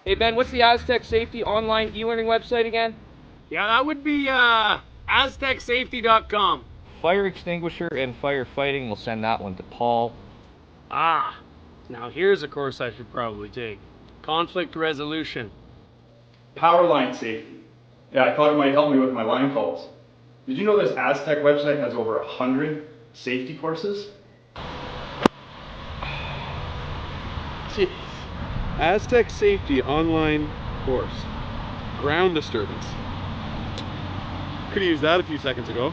Hey Ben, what's the Aztec Safety online e-learning website again? Yeah, that would be aztecsafety.com. Fire extinguisher and firefighting. We'll send that one to Paul. Ah, now here's a course I should probably take. Conflict resolution. Power line safety. Yeah, I thought it might help me with my line calls. Did you know this Aztec website has over 100 safety courses? Jeez. Aztec Safety online course. Ground disturbance. Could have used that a few seconds ago.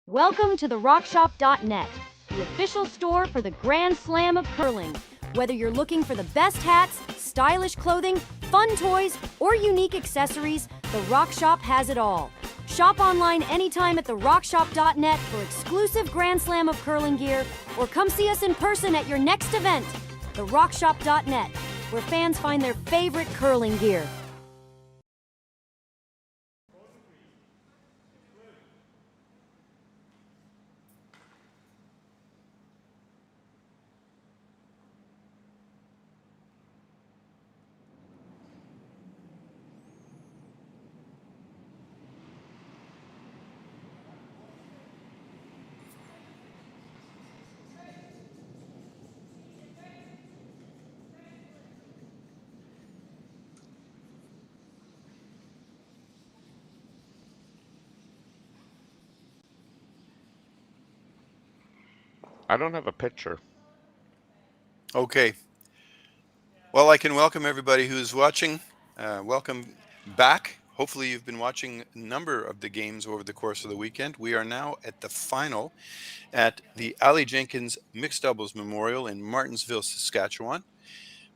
Welcome to the rockshop.net, the official store for the Grand Slam of curling. Whether you're looking for the best hats, stylish clothing, fun toys, or unique accessories, the Rock Shop has it all. Shop online anytime at therockshop.net for exclusive Grand Slam of curling gear, or come see us in person at your next event. Therockshop.net, where fans find their favorite curling gear. I don't have a picture. Okay. Well, I can welcome everybody who's watching. Welcome back. Hopefully you've been watching a number of the games over the course of the weekend. We are now at the final at the Aly Jenkins Mixed Doubles Memorial in Martensville, Saskatchewan.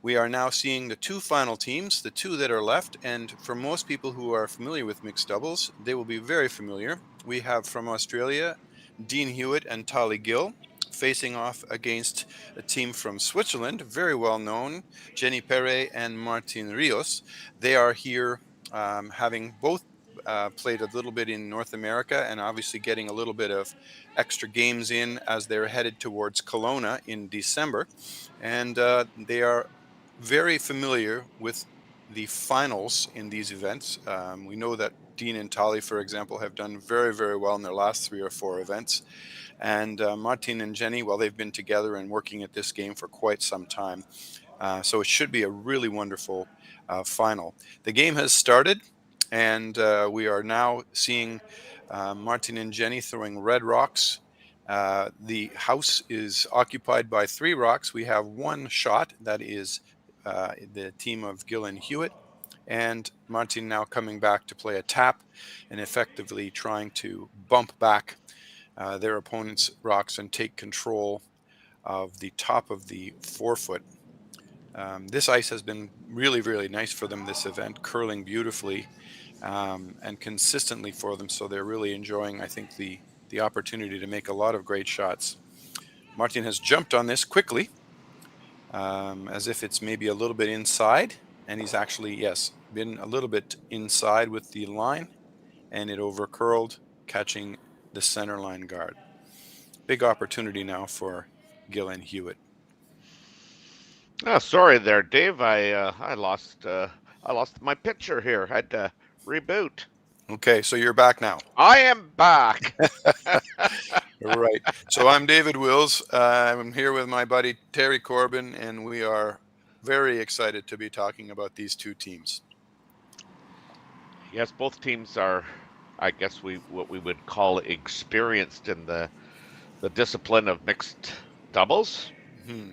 We are now seeing the two final teams, the two that are left, and for most people who are familiar with mixed doubles, they will be very familiar. We have from Australia, Dean Hewitt and Tahli Gill, facing off against a team from Switzerland, very well known, Jenny Perret and Martin Rios. They are here having both played a little bit in North America and obviously getting a little bit of extra games in as they're headed towards Kelowna in December. And they are very familiar with the finals in these events. We know that Dean and Tahli, for example, have done very, very well in their last 3 or 4 events. And Martin and Jenny, well, they've been together and working at this game for quite some time. So it should be a really wonderful final. The game has started, and we are now seeing Martin and Jenny throwing red rocks. The house is occupied by 3 rocks. We have 1 shot, that is the team of Gill and Hewitt. And Martin now coming back to play a tap and effectively trying to bump back their opponent's rocks and take control of the top of the forefoot. This ice has been really, really nice for them this event, curling beautifully and consistently for them. So they're really enjoying, I think, the opportunity to make a lot of great shots. Martin has jumped on this quickly, as if it's maybe a little bit inside. And he's actually, yes, been a little bit inside with the line, and it overcurled, catching the center line guard. Big opportunity now for Gill and Hewitt. Oh, sorry there, Dave. I lost my picture here. Had to reboot. Okay, so you're back now. I am back. Right. So I'm David Wills. I'm here with my buddy Terry Corbin, and we are very excited to be talking about these two teams. Yes, both teams are, I guess, what we would call experienced in the discipline of mixed doubles. Mm-hmm.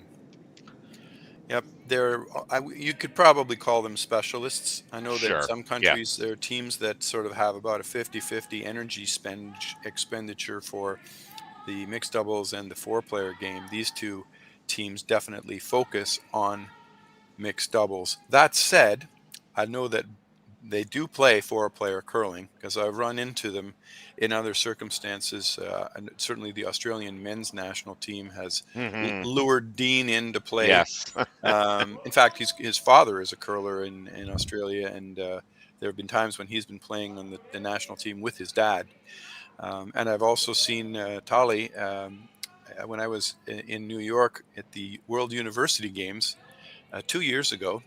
Yep, you could probably call them specialists. I know that some countries, there are teams that sort of have about a 50-50 energy expenditure for the mixed doubles and the 4-player game. These two teams definitely focus on mixed doubles. That said, I know that they do play 4-player curling because I've run into them in other circumstances. And certainly the Australian men's national team has lured Dean in to play. Yes. In fact, his father is a curler in Australia, and there have been times when he's been playing on the national team with his dad. And I've also seen Tahli when I was in New York at the World University Games 2 years ago.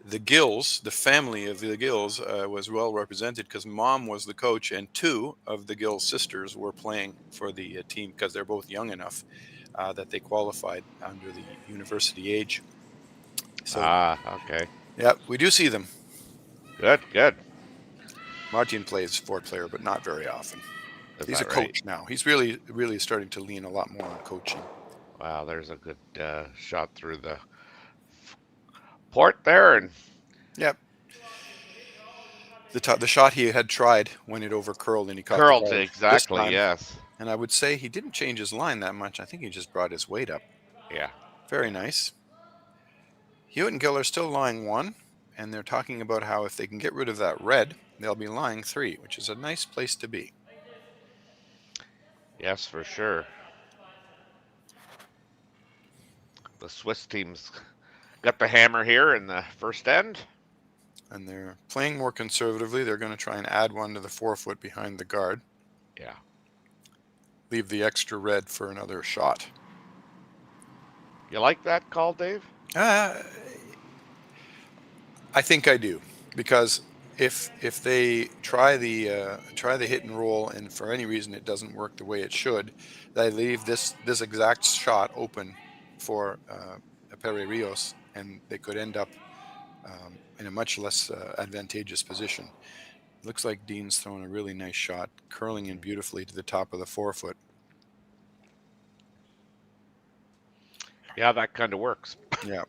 The Gills, the family of the Gills, was well represented because Mom was the coach, and 2 of the Gill sisters were playing for the team because they're both young enough that they qualified under the university age. So, okay. yeah, we do see them. Good. Martin plays sport player, but not very often. Is He's a that coach right? now. He's really starting to lean a lot more on coaching. Wow, there's a good shot through the port there, and Yep. The shot he had tried when it over curled and he caught curled the guard exactly. this time. Yes. And I would say he didn't change his line that much. I think he just brought his weight up. Yeah. Very nice. Hewitt and Gill are still lying 1, and they're talking about how if they can get rid of that red, they'll be lying 3, which is a nice place to be. Yes, for sure. The Swiss team's got the hammer here in the first end. And they're playing more conservatively. They're going to try and add 1 to the 4-foot behind the guard. Yeah. Leave the extra red for another shot. You like that call, Dave? I think I do, because if they try the hit and roll and for any reason it doesn't work the way it should, they leave this exact shot open for Perret Rios, and they could end up in a much less advantageous position. Looks like Dean's throwing a really nice shot, curling in beautifully to the top of the 4-foot. Yeah, that kind of works. Yeah.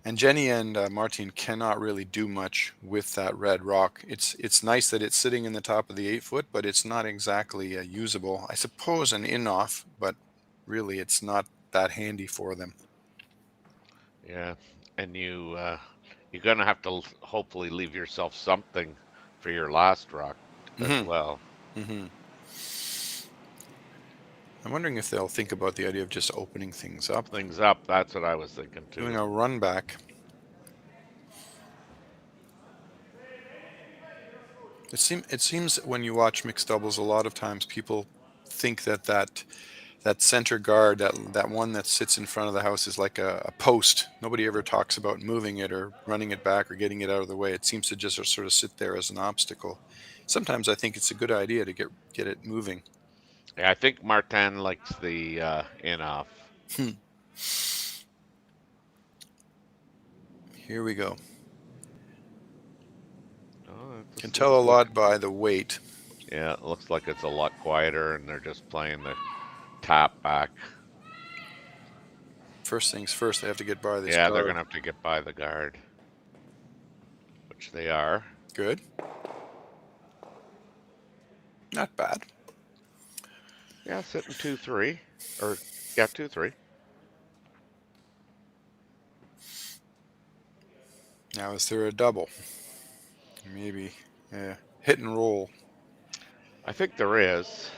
And Jenny and Martin cannot really do much with that red rock. It's nice that it's sitting in the top of the 8-foot, but it's not exactly usable. I suppose an in-off, but really it's not that handy for them. Yeah, and you're gonna have to hopefully leave yourself something for your last rock as well. Mm-hmm. I'm wondering if they'll think about the idea of just opening things up. That's what I was thinking too. Doing a run back. It seems when you watch mixed doubles, a lot of times people think that center guard, that one that sits in front of the house, is like a post. Nobody ever talks about moving it or running it back or getting it out of the way. It seems to just sort of sit there as an obstacle. Sometimes I think it's a good idea to get it moving. Yeah, I think Martin likes the in-off. Here we go. Oh, Can tell a lot by the weight. Yeah, it looks like it's a lot quieter, and they're just playing the tap back. First things first, they have to get by this Yeah, guard. they're going to have to get by the guard, which they are. Good. Not bad. Yeah, sitting 2-3. Or, yeah, 2-3. Now, is there a double? Maybe. Hit and roll. I think there is.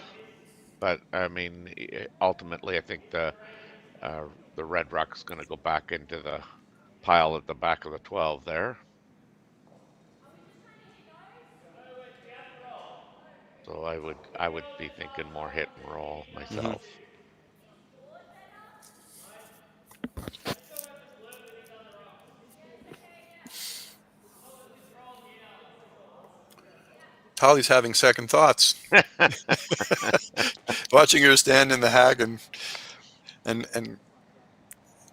But, I mean, ultimately, I think the red rock's going to go back into the pile at the back of the 12 there. So I would be thinking more hit and roll myself. Tahli's having second thoughts. Watching her stand in the hag and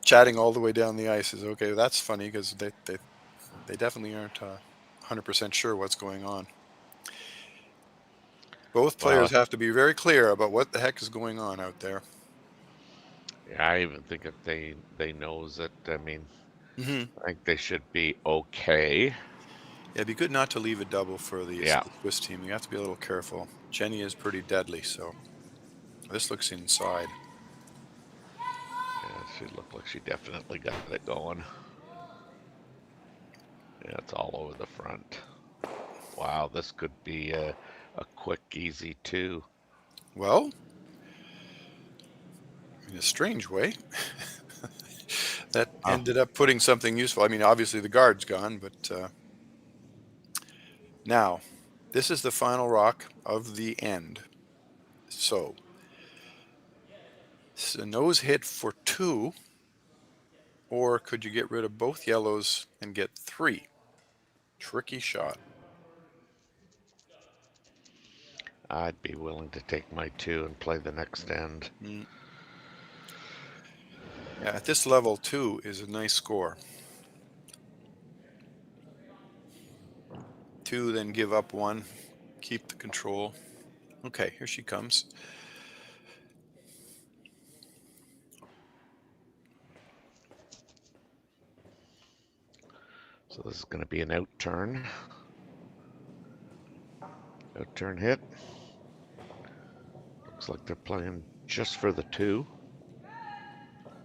chatting all the way down the ice is okay. That's funny because they definitely aren't 100% sure what's going on. Both players have to be very clear about what the heck is going on out there. Yeah, I even think if they knows it, I mean, I think they should be okay. Yeah, it'd be good not to leave a double for the Swiss team. You have to be a little careful. Jenny is pretty deadly, so this looks inside. Yeah, she looked like she definitely got it going. Yeah, it's all over the front. Wow, this could be a quick, easy 2. Well, in a strange way, that ended up putting something useful. I mean, obviously the guard's gone, but now This is the final rock of the end. So, it's a nose hit for 2, or could you get rid of both yellows and get 3? Tricky shot. I'd be willing to take my 2 and play the next end. Yeah, at this level, 2 is a nice score. 2, then give up 1, keep the control. Okay, here she comes. So this is going to be an out turn. Out turn hit. Looks like they're playing just for the 2.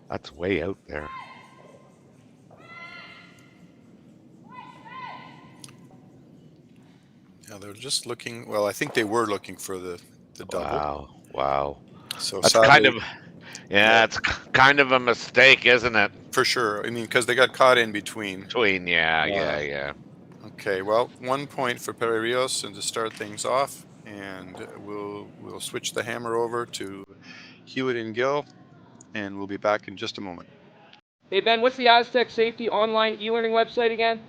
That's way out there. Yeah, they're just looking. Well, I think they were looking for the double. Wow. So That's sadly, kind of, yeah, it's kind of a mistake, isn't it? for sure. I mean, because they got caught in between. Yeah. Okay, well, 1 point for Perret Rios and to start things off, and we'll switch the hammer over to Hewitt and Gill, and we'll be back in just a moment. Hey Ben, what's the Aztec Safety online e-learning website again?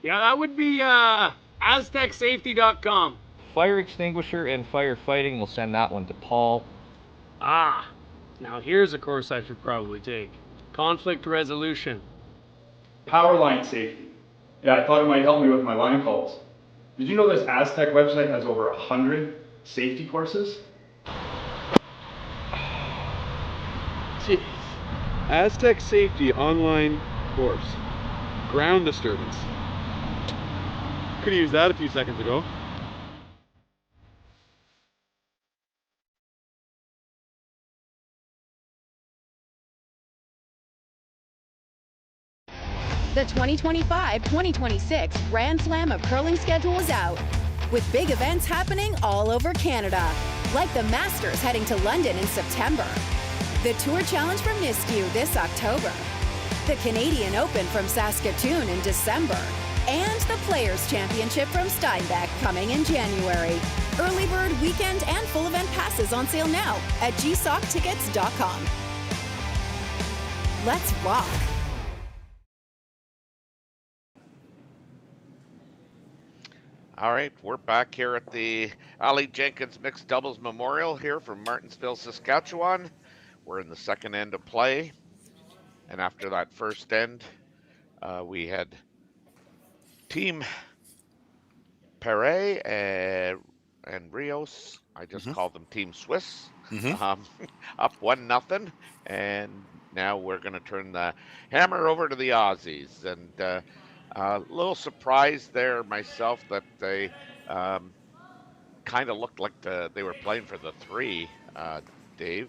Yeah, that would be aztecsafety.com. Fire extinguisher and firefighting, we'll send that one to Paul. Now here's a course I should probably take. Conflict resolution. Power line safety. Yeah, I thought it might help me with my line calls. Did you know this Aztec website has over 100 safety courses? Jeez. Aztec Safety online course. Ground disturbance. Could have used that a few seconds ago. The 2025-2026 Grand Slam of Curling schedule is out, with big events happening all over Canada, like the Masters heading to London in September, the Tour Challenge from Nisku this October, the Canadian Open from Saskatchewan in December, and the Players' Championship from Steinbeck coming in January. Early bird weekend and full event passes on sale now at gsoctickets.com. Let's rock! All right, we're back here at the Aly Jenkins Mixed Doubles Memorial here from Martensville, Saskatchewan. We're in the second end of play. And after that first end, we had Team Perret and Rios. I just call them Team Swiss. Up 1-0. And now we're going to turn the hammer over to the Aussies. And a little surprised there myself that they kind of looked like they were playing for the 3. Dave,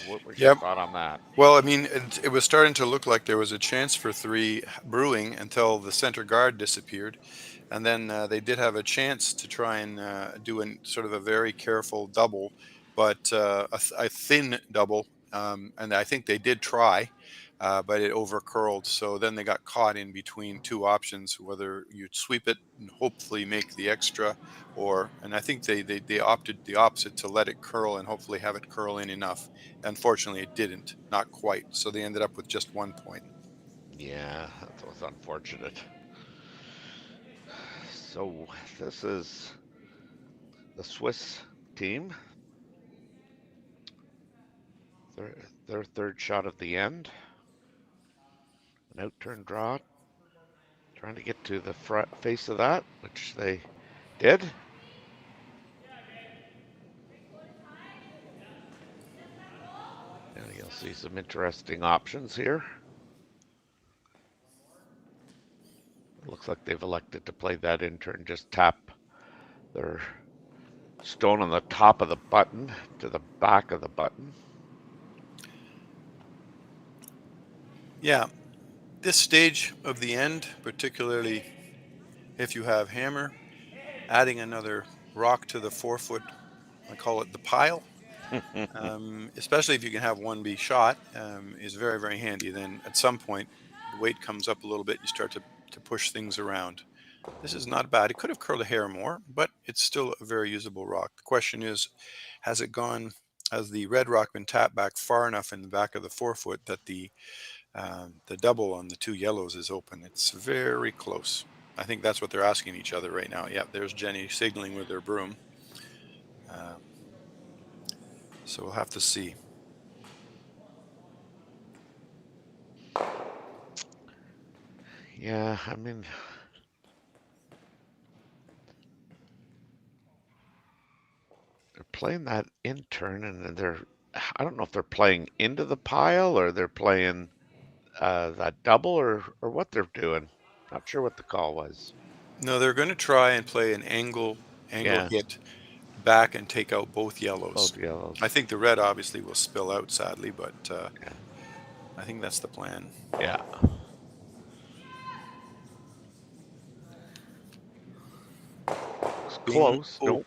what was your thought on that? Well, I mean, it was starting to look like there was a chance for 3 brewing until the center guard disappeared. And then they did have a chance to try and do sort of a very careful double, but a thin double. And I think they did try. But it over-curled, so then they got caught in between 2 options, whether you'd sweep it and hopefully make the extra, and I think they opted the opposite, to let it curl and hopefully have it curl in enough. Unfortunately, it didn't, not quite, so they ended up with just 1 point. Yeah, that was unfortunate. So this is the Swiss team. Their third shot of the end. An out-turn draw, trying to get to the front face of that, which they did. And you'll see some interesting options here. It looks like they've elected to play that in turn, just tap their stone on the top of the button to the back of the button. Yeah. This stage of the end, particularly if you have hammer, adding another rock to the 4-foot, I call it the pile, especially if you can have one be shot, is very, very handy. Then at some point, the weight comes up a little bit, you start to push things around. This is not bad. It could have curled a hair more, but it's still a very usable rock. The question is, has the red rock been tapped back far enough in the back of the forefoot that the double on the two yellows is open? It's very close. I think that's what they're asking each other right now. Yeah, there's Jenny signaling with her broom. So we'll have to see. Yeah, I mean, they're playing that in turn, and I don't know if they're playing into the pile or they're playing that double or what they're doing. Not sure what the call was. No, they're going to try and play an angle Yeah, hit back and take out both yellows. both yellows. I think the red obviously will spill out, sadly, but Yeah. I think that's the plan. Yeah. It's close. Oh. Nope.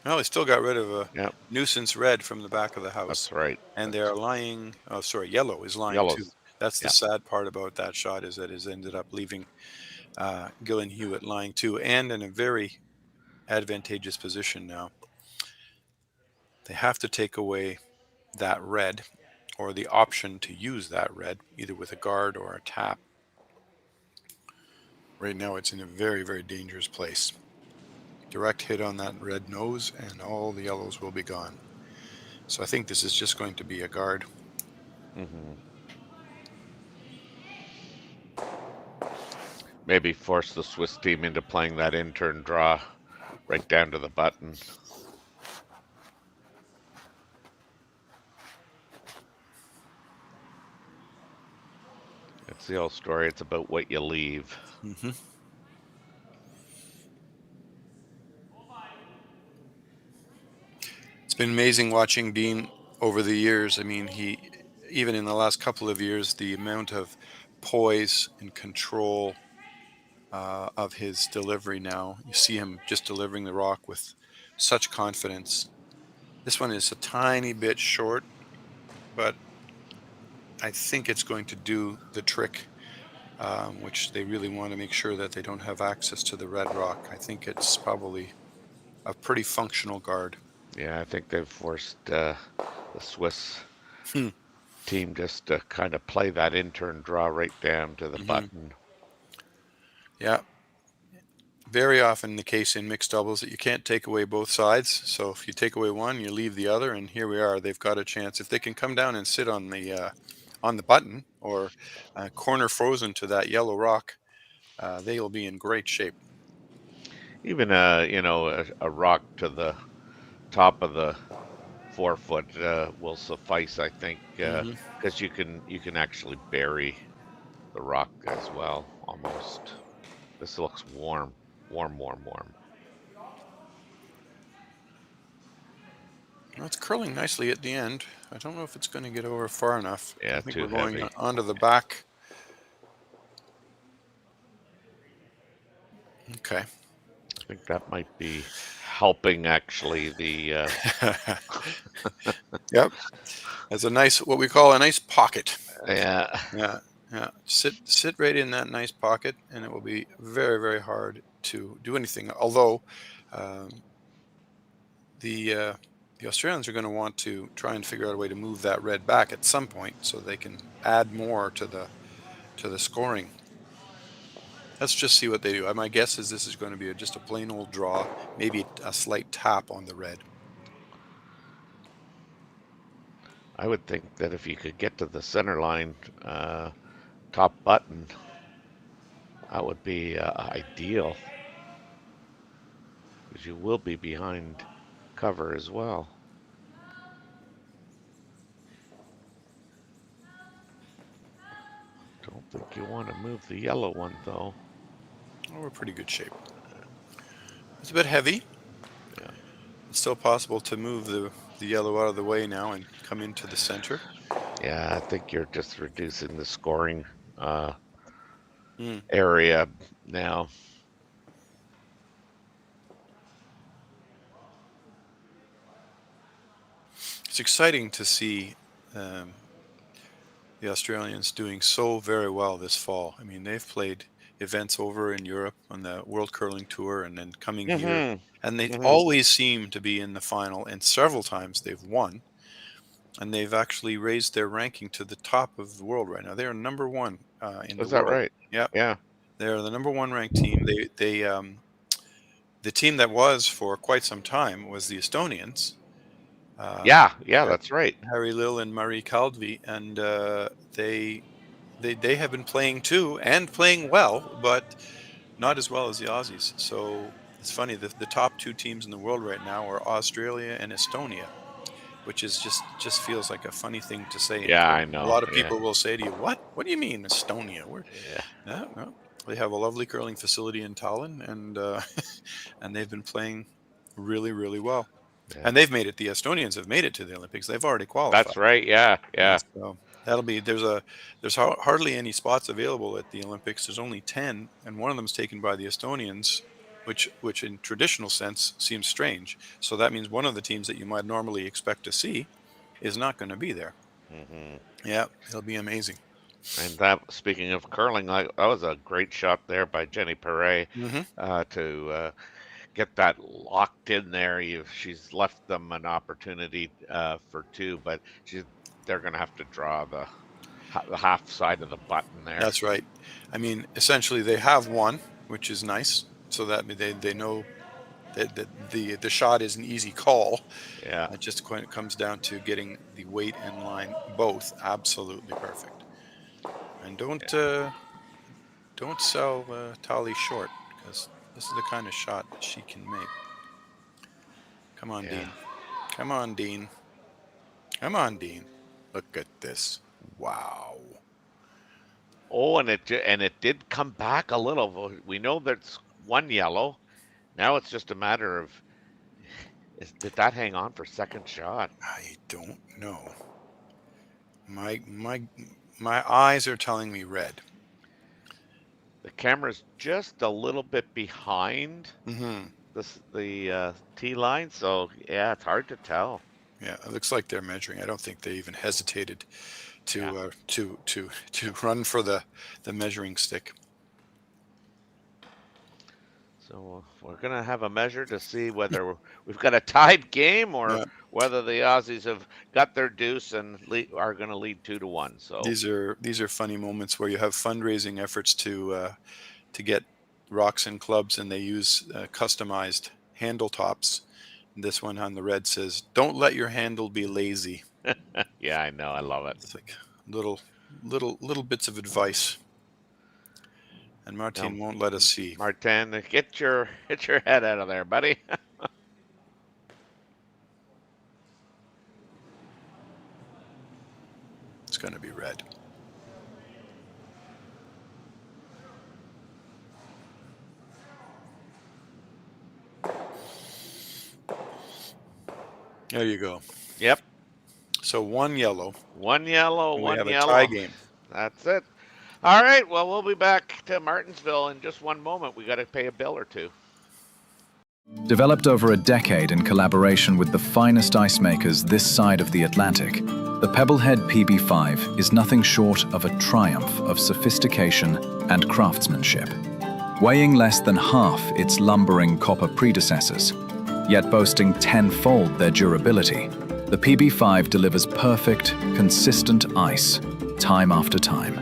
No, they still got rid of a Yep. nuisance red from the back of the house. That's right. And they are lying. Oh, sorry, yellow is lying too. Yellows. That's the Yeah. sad part about that shot, is that it ended up leaving Gill and Hewitt lying too, and in a very advantageous position now. They have to take away that red, or the option to use that red, either with a guard or a tap. Right now it's in a very, very dangerous place. Direct hit on that red nose and all the yellows will be gone. So I think this is just going to be a guard. Mm-hmm. Maybe force the Swiss team into playing that in-turn draw right down to the button. It's the old story. It's about what you leave. Mm-hmm. It's been amazing watching Dean over the years. I mean, even in the last couple of years, the amount of poise and control of his delivery now. You see him just delivering the rock with such confidence. This one is a tiny bit short, but I think it's going to do the trick, which they really want to make sure that they don't have access to the red rock. I think it's probably a pretty functional guard. Yeah, I think they've forced the Swiss team just to kind of play that in-turn draw right down to the button. Yeah. Very often the case in mixed doubles that you can't take away both sides. So if you take away one, you leave the other, and here we are. They've got a chance. If they can come down and sit on the button or corner frozen to that yellow rock, they'll be in great shape. Even a rock to the top of the forefoot will suffice, I think, because you can actually bury the rock as well, almost. This looks warm. Well, it's curling nicely at the end. I don't know if it's going to get over far enough. Yeah, I think too we're going heavy. onto the back. Okay. I think that might be helping, actually, the... Yep. That's a nice, what we call a nice pocket. Yeah. Yeah. Sit right in that nice pocket, and it will be very, very hard to do anything. Although the Australians are going to want to try and figure out a way to move that red back at some point, so they can add more to the scoring. Let's just see what they do. My guess is this is going to be just a plain old draw, maybe a slight tap on the red. I would think that if you could get to the center line, top button, that would be ideal, because you will be behind cover as well. Don't think you want to move the yellow one, though. Oh, we're in pretty good shape. It's a bit heavy. Yeah. It's still possible to move the yellow out of the way now and come into the center. Yeah, I think you're just reducing the scoring area now. It's exciting to see the Australians doing so very well this fall. I mean, they've played events over in Europe on the World Curling Tour, and then coming here, Mhm. and they Mhm. always seem to be in the final, and several times they've won, and they've actually raised their ranking to the top of the world right now. They are number one in the Is that world. right? Yep, Yeah. they're the number one ranked team. The team that was for quite some time was the Estonians. Yeah, that's right. Harry Lill and Marie Kaldvi, and they have been playing too, and playing well, but not as well as the Aussies. So it's funny, the top two teams in the world right now are Australia and Estonia, which is just feels like a funny thing to say. Yeah, I know. A lot of yeah. people will say to you, "What do you mean Estonia? Yeah. No, they have a lovely curling facility in Tallinn, and and they've been playing really, really well." Yeah. And they've made it. The Estonians have made it to the Olympics. They've already qualified. That's right. Yeah. So that'll be there's hardly any spots available at the Olympics. There's only 10, and one of them is taken by the Estonians, which in traditional sense seems strange. So that means one of the teams that you might normally expect to see is not going to be there. Mhm. Yeah, it'll be amazing. And that, speaking of curling, that was a great shot there by Jenny Perret to get that locked in there. She's left them an opportunity for two, but they're going to have to draw the half side of the button there. That's right. I mean, essentially they have one, which is nice, so that they know that the shot is an easy call. Yeah. It just comes down to getting the weight and line both absolutely perfect. And don't sell Tahli short, because this is the kind of shot that she can make. Come on, Dean. Come on, Dean. Come on, Dean. Look at this. Wow. Oh, and it did come back a little. We know there's one yellow. Now it's just a matter of, did that hang on for second shot? I don't know. My eyes are telling me red. The camera's just a little bit behind the tee line, so yeah, it's hard to tell. Yeah, it looks like they're measuring. I don't think they even hesitated to run for the measuring stick. So we're gonna have a measure to see whether we've got a tied game or whether the Aussies have got their deuce and are going to lead 2-1. So these are funny moments where you have fundraising efforts to get rocks and clubs, and they use customized handle tops. And this one on the red says, "Don't let your handle be lazy." Yeah, I know. I love it. It's like little bits of advice. And Martin won't let us see. Martin, get your head out of there, buddy. It's going to be red. There you go. Yep. So one yellow. One yellow. We One have yellow. a tie game. That's it. All right. Well, we'll be back to Martensville in just one moment. We got to pay a bill or two. Developed over a decade in collaboration with the finest ice makers this side of the Atlantic, the Pebblehead PB5 is nothing short of a triumph of sophistication and craftsmanship. Weighing less than half its lumbering copper predecessors, yet boasting tenfold their durability, the PB5 delivers perfect, consistent ice, time after time.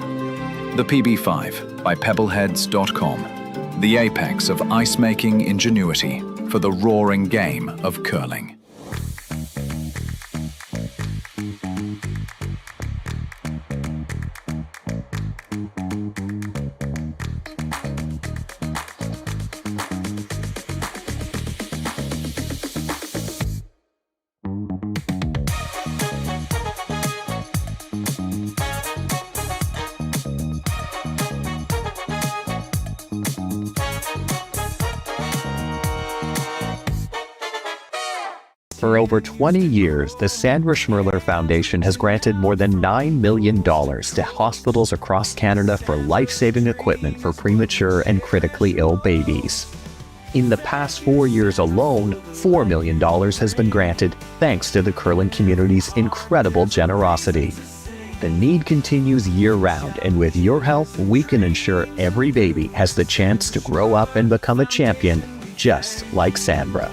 The PB5 by Pebbleheads.com, the apex of ice-making ingenuity for the roaring game of curling. For over 20 years, the Sandra Schmirler Foundation has granted more than $9 million to hospitals across Canada for life-saving equipment for premature and critically ill babies. In the past 4 years alone, $4 million has been granted thanks to the curling community's incredible generosity. The need continues year-round, and with your help, we can ensure every baby has the chance to grow up and become a champion, just like Sandra.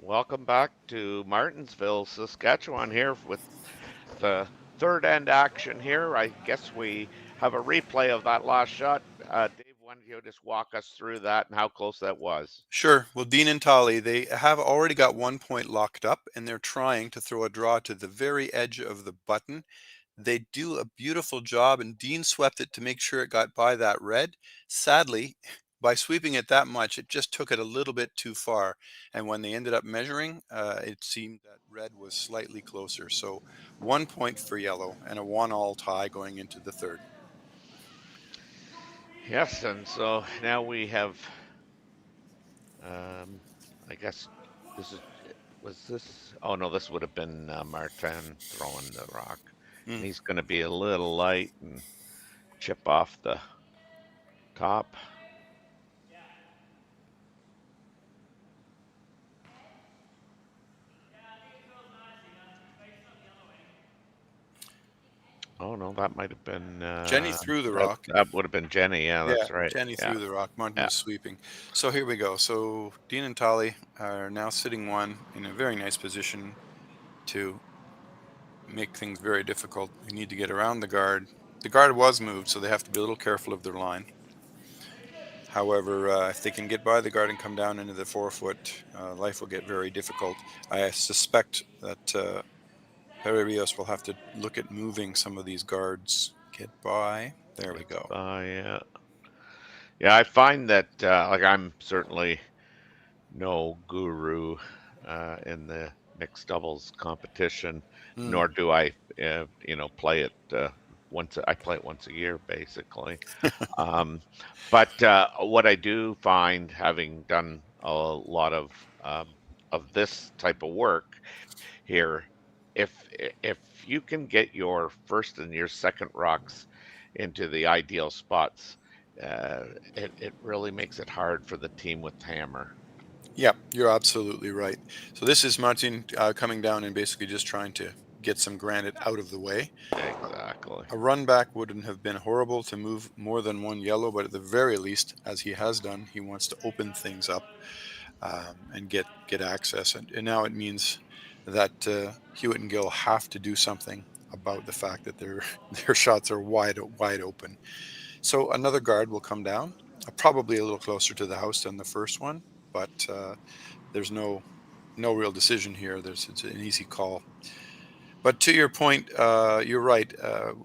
Welcome back to Martensville, Saskatchewan here with the third end action here. I guess we have a replay of that last shot. Dave, why don't you just walk us through that and how close that was? Sure. Well, Dean and Tahli, they have already got 1 point locked up, and they're trying to throw a draw to the very edge of the button. They do a beautiful job, and Dean swept it to make sure it got by that red. Sadly, by sweeping it that much, it just took it a little bit too far. And when they ended up measuring, it seemed that red was slightly closer. So 1 point for yellow and a 1-all tie going into the third. Yes, and so now we have, I guess oh no, this would have been Martin throwing the rock. And he's going to be a little light and chip off the top. Oh no, that might have been Jenny threw the rock. That would have been Jenny. Yeah, that's right. Jenny threw the rock. Martin was sweeping. So here we go. So Dean and Tahli are now sitting one in a very nice position to make things very difficult. They need to get around the guard. The guard was moved, so they have to be a little careful of their line. However, if they can get by the guard and come down into the 4-foot, life will get very difficult. I suspect that Perret Rios will have to look at moving some of these guards. Get by. There we go. Yeah. Yeah, I find that like I'm certainly no guru in the mixed doubles competition, nor do I, play it I play it once a year, basically. But what I do find, having done a lot of this type of work here, if you can get your first and your second rocks into the ideal spots, it really makes it hard for the team with hammer. Yeah, you're absolutely right. So this is Martin coming down and basically just trying to get some granite out of the way. Exactly. A run back wouldn't have been horrible to move more than one yellow, but at the very least, as he has done, he wants to open things up and get access. And now it means that Hewitt and Gill have to do something about the fact that their shots are wide open. So another guard will come down, probably a little closer to the house than the first one, but there's no real decision here. It's an easy call. But to your point, you're right.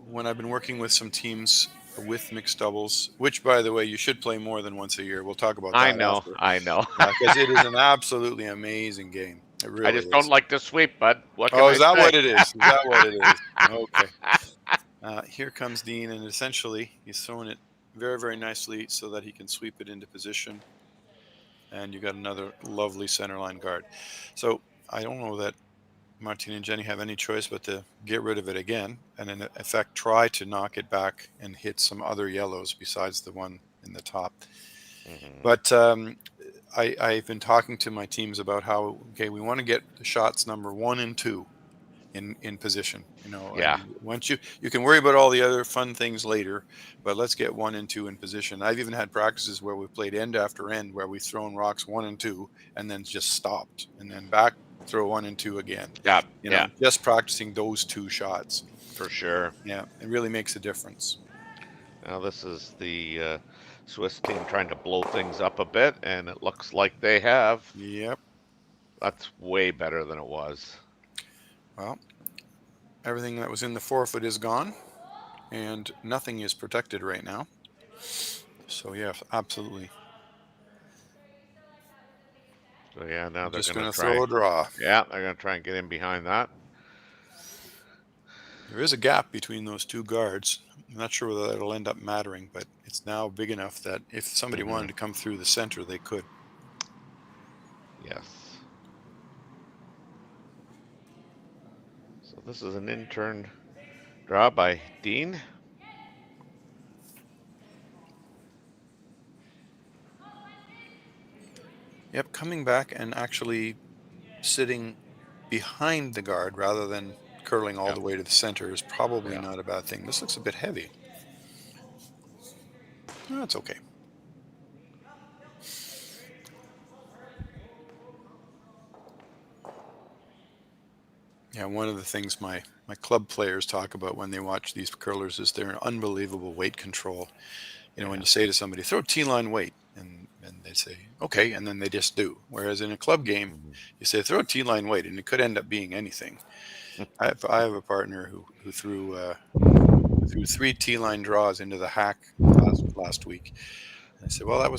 When I've been working with some teams with mixed doubles, which, by the way, you should play more than once a year. We'll talk about that. I know. Because it is an absolutely amazing game. It really I just don't like to sweep, bud. What can is I that say? what it is? Is that what it is? Okay. Here comes Dean, and essentially he's throwing it very, very nicely so that he can sweep it into position. And you got another lovely centerline guard. So I don't know that Martin and Jenny have any choice but to get rid of it again, and in effect try to knock it back and hit some other yellows besides the one in the top. But I've been talking to my teams about how, we want to get the shots number 1 and 2 in position. Yeah. Once you can worry about all the other fun things later, but let's get 1 and 2 in position. I've even had practices where we've played end after end where we've thrown rocks 1 and 2 and then just stopped and then back, throw 1 and 2 again. Yeah. Just practicing those 2 shots. For sure. Yeah, it really makes a difference. Now this is the Swiss team trying to blow things up a bit, and it looks like they have. Yep. That's way better than it was. Well, everything that was in the 4-foot is gone, and nothing is protected right now. So yeah, absolutely. So yeah, now they're just going to throw a draw. Yeah, they're going to try and get in behind that. There is a gap between those 2 guards. I'm not sure whether it'll end up mattering, but it's now big enough that if somebody wanted to come through the center, they could. Yes. So this is an in-turn draw by Dean. Yep, coming back and actually sitting behind the guard rather than curling all the way to the center is probably not a bad thing. This looks a bit heavy. No, it's okay. Yeah, one of the things my club players talk about when they watch these curlers is their unbelievable weight control. You know, when you say to somebody, throw T-line weight, and they say, okay, and then they just do. Whereas in a club game, you say, throw T-line weight, and it could end up being anything. I have a partner who threw 3 T-line draws into the hack last week. And I said, well, that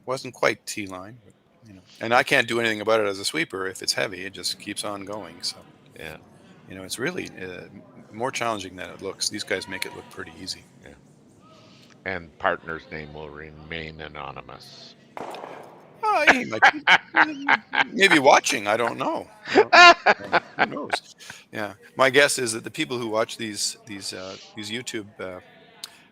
wasn't quite T-line, but, you know, and I can't do anything about it as a sweeper. If it's heavy, it just keeps on going. So, Yeah. you know, it's really more challenging than it looks. These guys make it look pretty easy. Yeah. And partner's name will remain anonymous. He might be, maybe watching. I don't know. Who knows? Yeah, my guess is that the people who watch these YouTube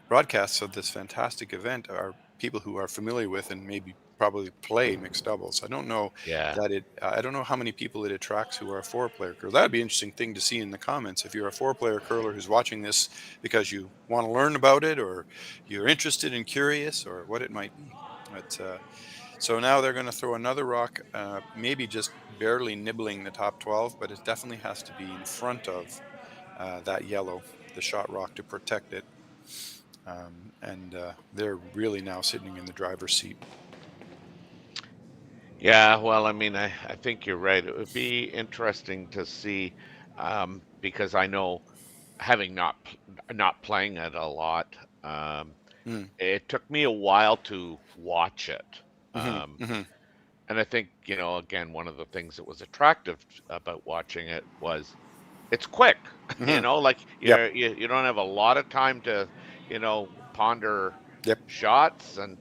broadcasts of this fantastic event are people who are familiar with and maybe probably play mixed doubles. I don't know that I don't know how many people it attracts who are 4-player curlers. That'd be an interesting thing to see in the comments. If you're a 4-player curler who's watching this because you want to learn about it, or you're interested and curious, or what it might be. But so now they're going to throw another rock, maybe just barely nibbling the top 12, but it definitely has to be in front of that yellow, the shot rock, to protect it. And they're really now sitting in the driver's seat. Yeah, well, I mean, I think you're right. It would be interesting to see, because I know, having not playing it a lot, it took me a while to watch it. And I think, you know, again, one of the things that was attractive about watching it was it's quick. You know, like you don't have a lot of time to, you know, ponder shots, and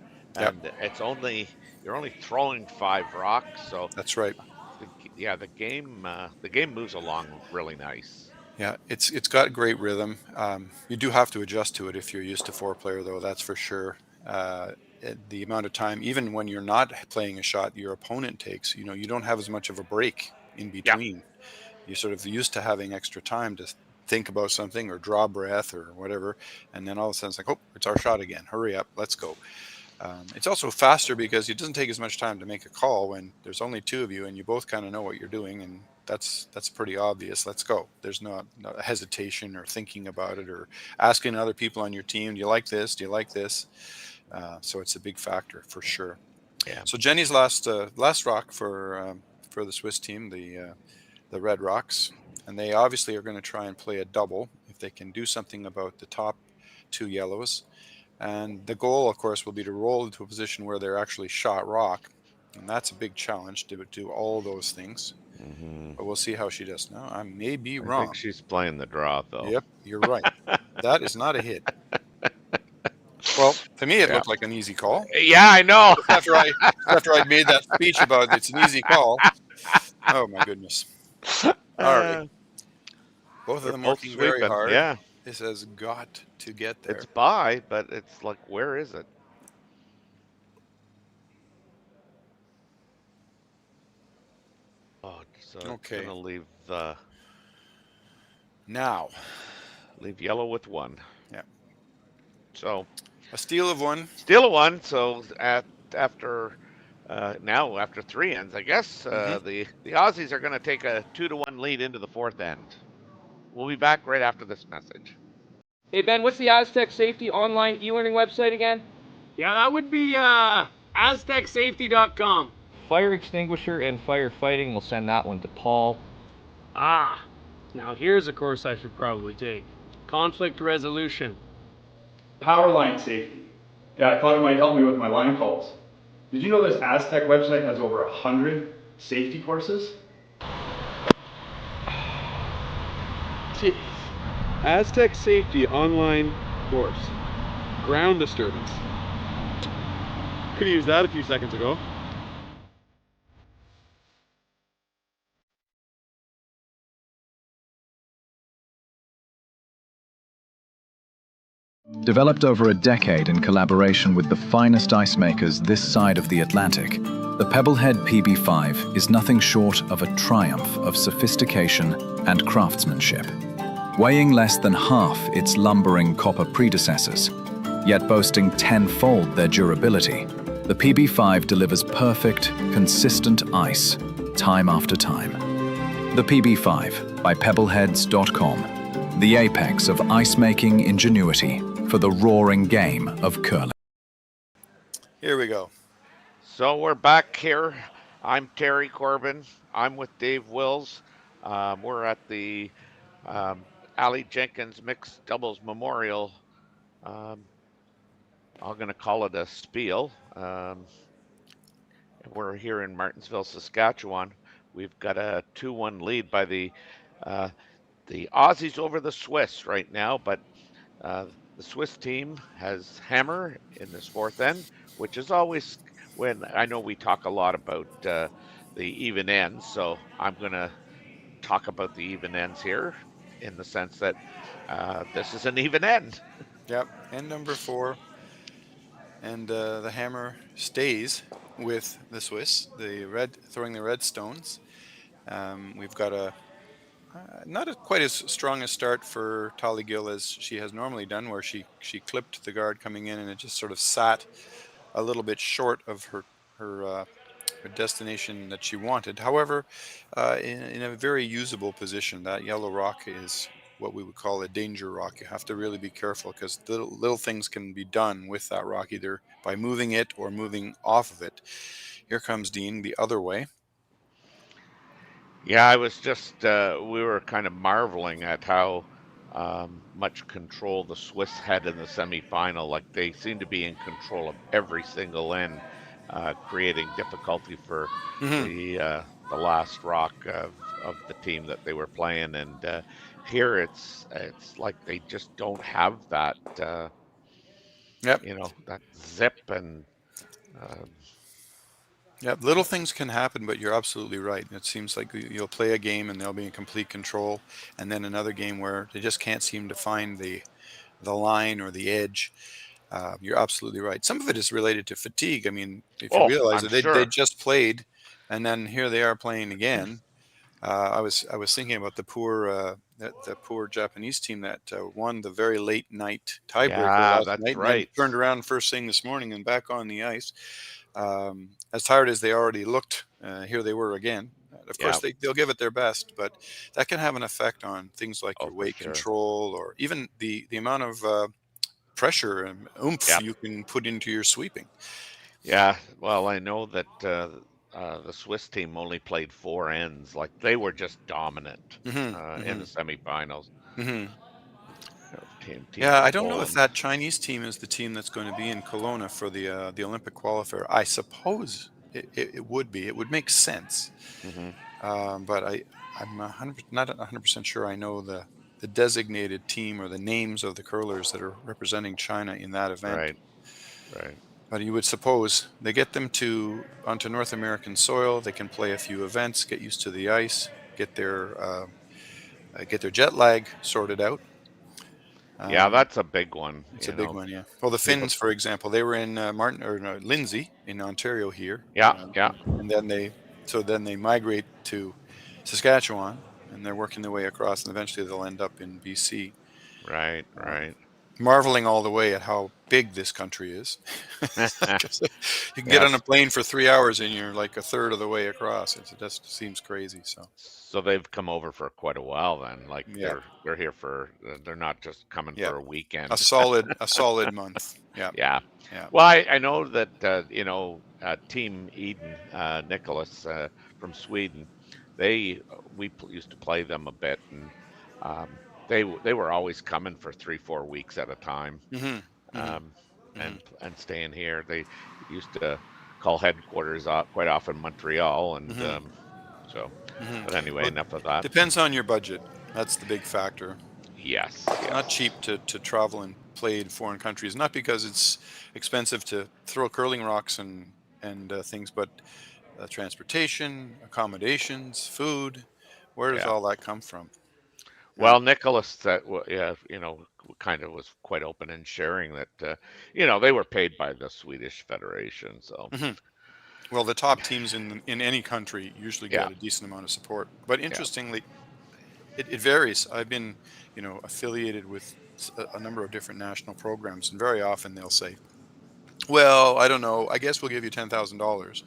it's only you're only throwing 5 rocks, so that's right. The game moves along really nice. Yeah, it's got great rhythm. You do have to adjust to it if you're used to 4-player, though. That's for sure. The amount of time, even when you're not playing a shot, your opponent takes. You know, you don't have as much of a break in between. You're sort of used to having extra time to think about something or draw breath or whatever, and then all of a sudden it's like, oh, it's our shot again. Hurry up, let's go. It's also faster because it doesn't take as much time to make a call when there's only 2 of you and you both kind of know what you're doing, and that's pretty obvious. Let's go. There's not a hesitation or thinking about it or asking other people on your team, do you like this? Do you like this? So it's a big factor for sure. Yeah. So Jenny's last rock for the Swiss team, the Red Rocks, and they obviously are going to try and play a double if they can do something about the top 2 yellows. And the goal, of course, will be to roll into a position where they're actually shot rock, and that's a big challenge to do all those things. But we'll see how she does. Now, I may be wrong. I think she's playing the draw, though. Yep, you're right. That is not a hit. Well, to me, it looked like an easy call. Yeah, I know. after I made that speech about it's an easy call. Oh my goodness. All right. Both of them working very hard. Yeah. This has got to get there. It's by, but it's like, where is it? Oh, so okay. I'm gonna leave now. Leave yellow with 1. Yeah. So a steal of 1. Steal of 1. So after 3 ends, I guess the Aussies are going to take a 2-1 lead into the 4th end. We'll be back right after this message. Hey Ben, what's the Aztec Safety online e-learning website again? Yeah, that would be aztecsafety.com. Fire extinguisher and firefighting, we'll send that one to Paul. Now here's a course I should probably take. Conflict resolution. Power line safety. Yeah, I thought it might help me with my line calls. Did you know this Aztec website has over 100 safety courses? Jeez. Aztec Safety online course. Ground disturbance. Could have used that a few seconds ago. Developed over a decade in collaboration with the finest ice makers this side of the Atlantic, the Pebblehead PB5 is nothing short of a triumph of sophistication and craftsmanship. Weighing less than half its lumbering copper predecessors, yet boasting tenfold their durability, the PB5 delivers perfect, consistent ice, time after time. The PB5 by Pebbleheads.com, the apex of ice-making ingenuity for the roaring game of curling. Here we go. So we're back here. I'm Terry Corbin. I'm with Dave Wills. We're at the Aly Jenkins Mixed Doubles Memorial. I'm going to call it a spiel. We're here in Martensville, Saskatchewan. We've got a 2-1 lead by the Aussies over the Swiss right now, but the Swiss team has hammer in this fourth end, which is always when I know we talk a lot about the even ends. So I'm going to talk about the even ends here in the sense that this is an even end. Yep, end number 4. And the hammer stays with the Swiss, throwing the red stones. We've got a not quite as strong a start for Tahli Gill as she has normally done, where she clipped the guard coming in and it just sort of sat a little bit short of her destination that she wanted. However, in a very usable position. That yellow rock is what we would call a danger rock. You have to really be careful because little things can be done with that rock, either by moving it or moving off of it. Here comes Dean the other way. Yeah, I was just, we were kind of marveling at how much control the Swiss had in the semifinal. Like they seemed to be in control of every single end, creating difficulty for the last rock of the team that they were playing. And here it's like they just don't have that, that zip and. Yeah, little things can happen, but you're absolutely right. It seems like you'll play a game and they'll be in complete control, and then another game where they just can't seem to find the line or the edge. You're absolutely right. Some of it is related to fatigue. I mean, if you realize that they just played, and then here they are playing again. I was thinking about the poor Japanese team that won the very late night tiebreaker last night. Right. And turned around first thing this morning and back on the ice. As tired as they already looked, here they were again. Of course, they'll give it their best, but that can have an effect on things like your weight control, or even the amount of pressure and oomph you can put into your sweeping. Yeah, well, I know that the Swiss team only played 4 ends. Like they were just dominant in the semifinals. Yeah, I don't know if that Chinese team is the team that's going to be in Kelowna for the Olympic qualifier. I suppose it would be. It would make sense. But I'm not 100% sure I know the designated team or the names of the curlers that are representing China in that event. Right. But you would suppose they get them onto North American soil. They can play a few events, get used to the ice, get their jet lag sorted out. Yeah, that's a big one. It's a big one, yeah. Well, the Finns, for example, they were in Lindsay in Ontario here. And then they migrate to Saskatchewan, and they're working their way across, and eventually they'll end up in BC. Right. Marveling all the way at how big this country is. You can get on a plane for 3 hours and you're like a third of the way across. It just seems crazy. So they've come over for quite a while then. Like they're here for. They're not just coming for a weekend. A solid month. Yeah. Well, I know that Team Eden, Nicholas from Sweden, we used to play them a bit, and they were always coming for 3-4 weeks at a time, and staying here. They used to call headquarters quite often Montreal, and But anyway, enough of that. Depends on your budget. That's the big factor. Yes. It's not cheap to travel and play in foreign countries. Not because it's expensive to throw curling rocks and things, but transportation, accommodations, food. Where does all that come from? Well, Nicholas said, well, yeah, kind of was quite open in sharing that, they were paid by the Swedish Federation. So, Mhm. Well, the top teams in any country usually yeah, get a decent amount of support. But yeah, interestingly, it varies. I've been, affiliated with a number of different national programs, and very often they'll say, "Well, I don't know. I guess we'll give you $10,000,"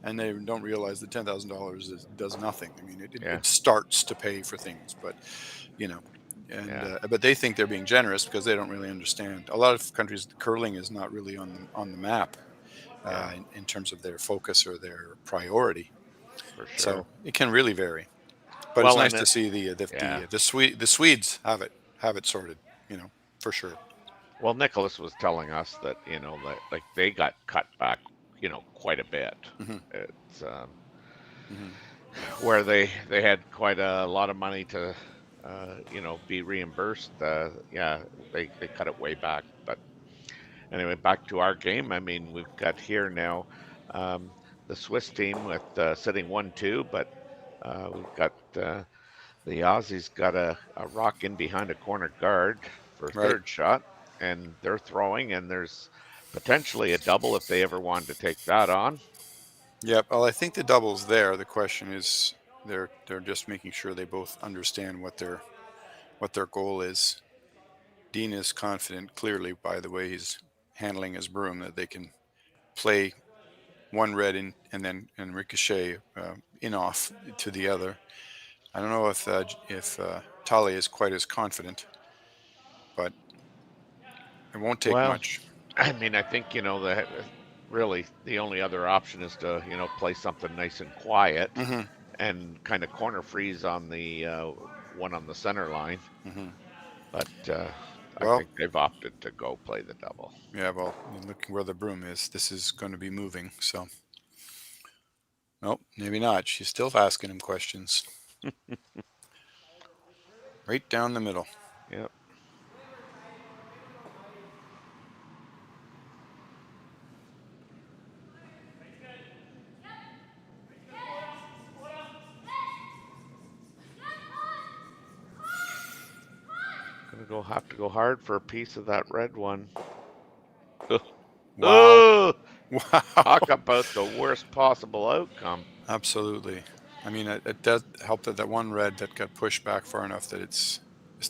and they don't realize that $10,000 does nothing. I mean, yeah, it starts to pay for things, but you know, and yeah, but they think they're being generous because they don't really understand. A lot of countries, curling is not really on the map yeah, in terms of their focus or their priority. for sure. So it can really vary. But it's Well, nice and to it, see yeah. the Swedes have it sorted, for sure. Well, Nicholas was telling us that, that like they got cut back, quite a bit. Hmm. It's Hmm. where they had quite a lot of money to, be reimbursed. Yeah, they cut it way back. But anyway, back to our game. I mean, we've got here now um, the Swiss team with sitting 1-2, but we've got the Aussies got a rock in behind a corner guard for Right. third shot, and they're throwing, and there's potentially a double if they ever wanted to take that on. Yep. Well, I think the double's there. The question is they're just making sure they both understand what their goal is. Dean is confident, clearly, by the way he's handling his broom, that they can play one red in and ricochet in off to the other. I don't know if Tahli is quite as confident, but it won't take Well, much. I mean, I think the really the only other option is to play something nice and quiet Hmm. and kind of corner freeze on the one on the center line. Hmm. But I Well, think they've opted to go play the double. yeah. Well, looking where the broom is, this is going to be moving. So, nope, maybe not. She's still asking him questions. Right down the middle. Yep. Have to go hard for a piece of that red one. Wow. Oh, Wow. talk about the worst possible outcome. Absolutely. I mean, it does help that that one red that got pushed back far enough that it's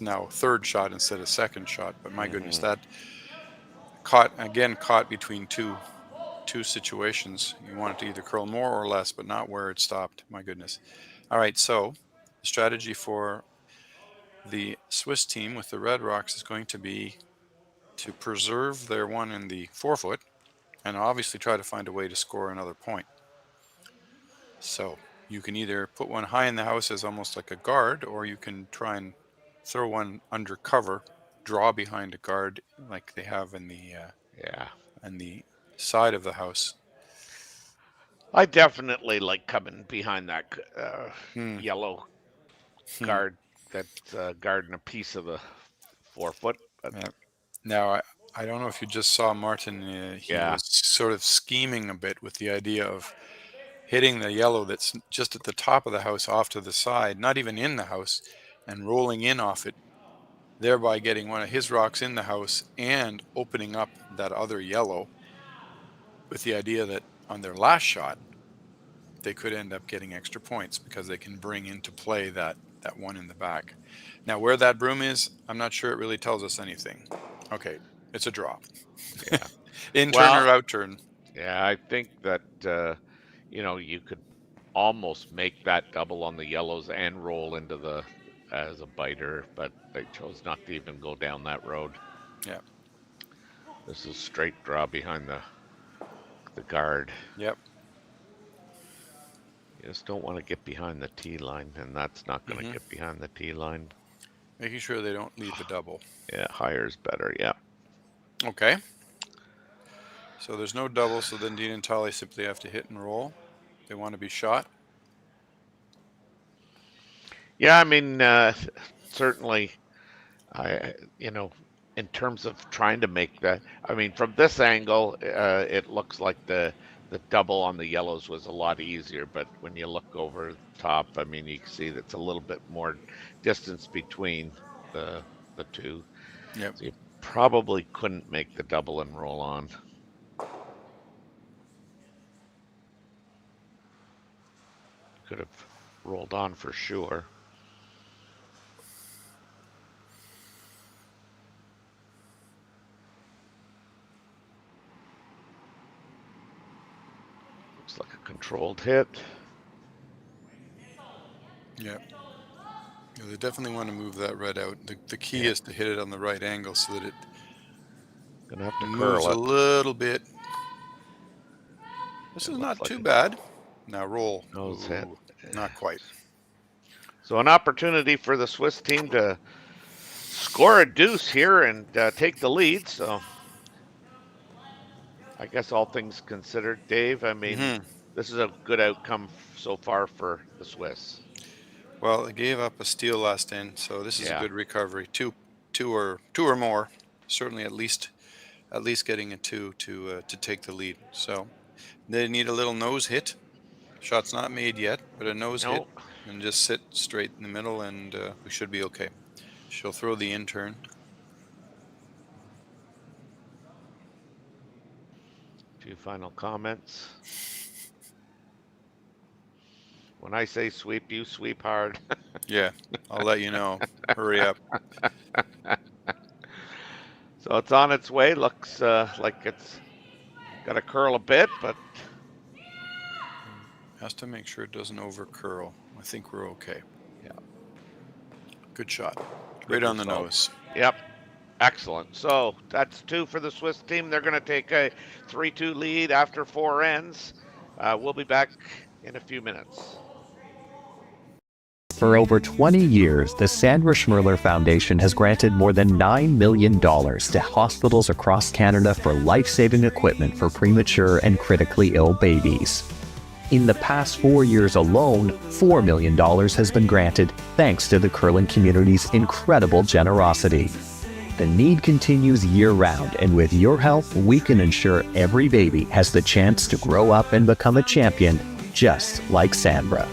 now third shot instead of second shot. But my goodness, Hmm. that caught between two situations. You want it to either curl more or less, but not where it stopped. My goodness. All right, so the strategy for the Swiss team with the Red Rocks is going to be to preserve their one in the forefoot and obviously try to find a way to score another point. So you can either put one high in the house as almost like a guard, or you can try and throw one under cover, draw behind a guard like they have in Yeah. the side of the house. I definitely like coming behind that Hmm. yellow Hmm. guard that's guarding a piece of the forefoot. But Yeah. Now I don't know if you just saw Martin. He yeah, was sort of scheming a bit with the idea of hitting the yellow that's just at the top of the house off to the side, not even in the house, and rolling in off it, thereby getting one of his rocks in the house and opening up that other yellow, with the idea that on their last shot they could end up getting extra points because they can bring into play that one in the back. Now where that broom is, I'm not sure it really tells us anything. Okay, it's a draw. yeah. In turn Well, or out turn. yeah, I think that you could almost make that double on the yellows and roll into the as a biter, but they chose not to even go down that road. Yeah. This is straight draw behind the guard. Yep. You just don't want to get behind the tee line, and that's not going to Hmm. get behind the tee line. Making sure they don't leave the double. Yeah, higher's better. Yeah. Okay. So there's no double, so then Dean and Tahli simply have to hit and roll. They want to be shot. Yeah, I mean, certainly, in terms of trying to make that, I mean, from this angle, it looks like the the double on the yellows was a lot easier, but when you look over the top, I mean, you can see that's a little bit more distance between the two. Yep. So you probably couldn't make the double and roll on. Could have rolled on for sure. Looks like a controlled hit. Yeah. Yeah, they definitely want to move that red out. The key is to hit it on the right angle so that it Gonna have to moves curl a it. little bit. This is It not looks too like bad. Now roll. nose hit. Ooh, not quite. So an opportunity for the Swiss team to score a deuce here and take the lead. So I guess all things considered, Dave, I mean, this is a good outcome so far for the Swiss. Well, they gave up a steal last end, so this is a good recovery. Two or more, certainly at least getting a 2 to take the lead. So they need a little nose hit. Shot's not made yet, but a nose hit and just sit straight in the middle, and we should be okay. She'll throw the intern. Few final comments. When I say sweep, you sweep hard. Yeah, I'll let you know. Hurry up. So it's on its way. Looks like it's got to curl a bit, but has to make sure it doesn't over curl. I think we're okay. Yeah. Good shot. Right on the nose. Yep. Excellent. So that's 2 for the Swiss team. They're going to take a 3-2 lead after 4 ends. We'll be back in a few minutes. For over 20 years, the Sandra Schmirler Foundation has granted more than $9 million to hospitals across Canada for life-saving equipment for premature and critically ill babies. In the past 4 years alone, $4 million has been granted thanks to the curling community's incredible generosity. The need continues year-round, and with your help, we can ensure every baby has the chance to grow up and become a champion, just like Sandra.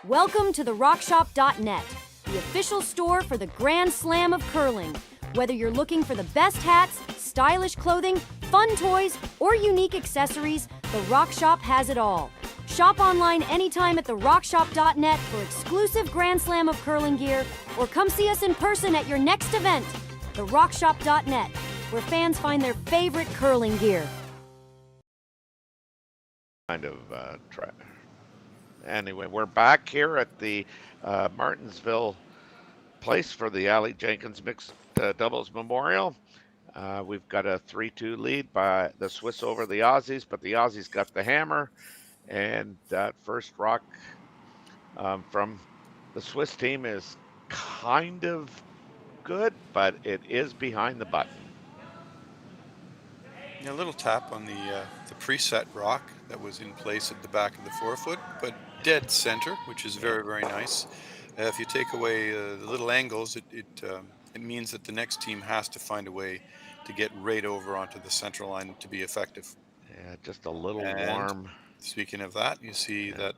Welcome to the RockShop.net, the official store for the Grand Slam of curling. Whether you're looking for the best hats, stylish clothing, fun toys, or unique accessories, the Rock Shop has it all. Shop online anytime at the RockShop.net for exclusive Grand Slam of curling gear, or come see us in person at your next event. The RockShop.net, where fans find their favorite curling gear. Kind of Anyway, we're back here at the Martensville place for the Aly Jenkins Mixed Doubles Memorial. We've got a 3-2 lead by the Swiss over the Aussies, but the Aussies got the hammer. And that first rock from the Swiss team is kind of good, but it is behind the button. Yeah, a little tap on the preset rock that was in place at the back of the forefoot, but dead center, which is very, very nice. If you take away the little angles, it means that the next team has to find a way to get right over onto the center line to be effective. Yeah, just a little And warm. Speaking of that, you see that